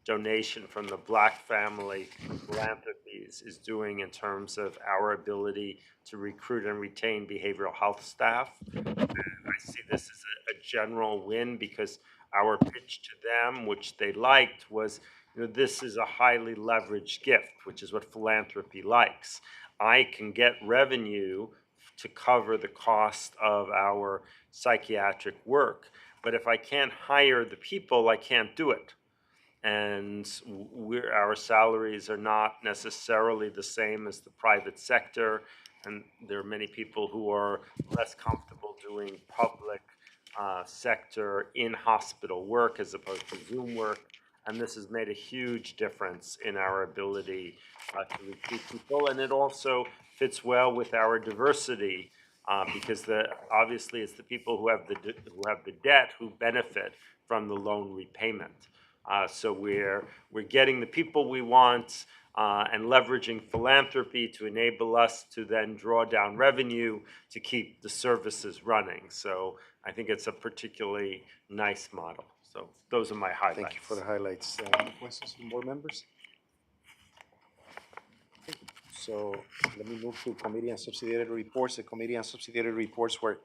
donation from the Black Family Philanthropies is doing in terms of our ability to recruit and retain behavioral health staff. And I see this as a general win because our pitch to them, which they liked, was, this is a highly leveraged gift, which is what philanthropy likes. I can get revenue to cover the cost of our psychiatric work, but if I can't hire the people, I can't do it. And our salaries are not necessarily the same as the private sector, and there are many people who are less comfortable doing public sector in-hospital work as opposed to Zoom work, and this has made a huge difference in our ability to recruit people, and it also fits well with our diversity because obviously it's the people who have the debt who benefit from the loan repayment. So we're getting the people we want and leveraging philanthropy to enable us to then draw down revenue to keep the services running. So I think it's a particularly nice model. So those are my highlights. Thank you for the highlights. Any questions from board members? So let me move to committee and subsidiary reports. The committee and subsidiary reports were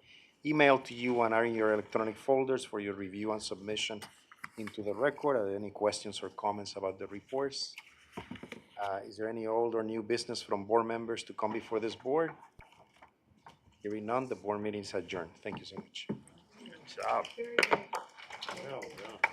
emailed to you and are in your electronic folders for your review and submission into the record. Are there any questions or comments about the reports? Is there any old or new business from board members to come before this board? Hearing none, the board meeting is adjourned. Thank you so much. Good job. Very good. Well done.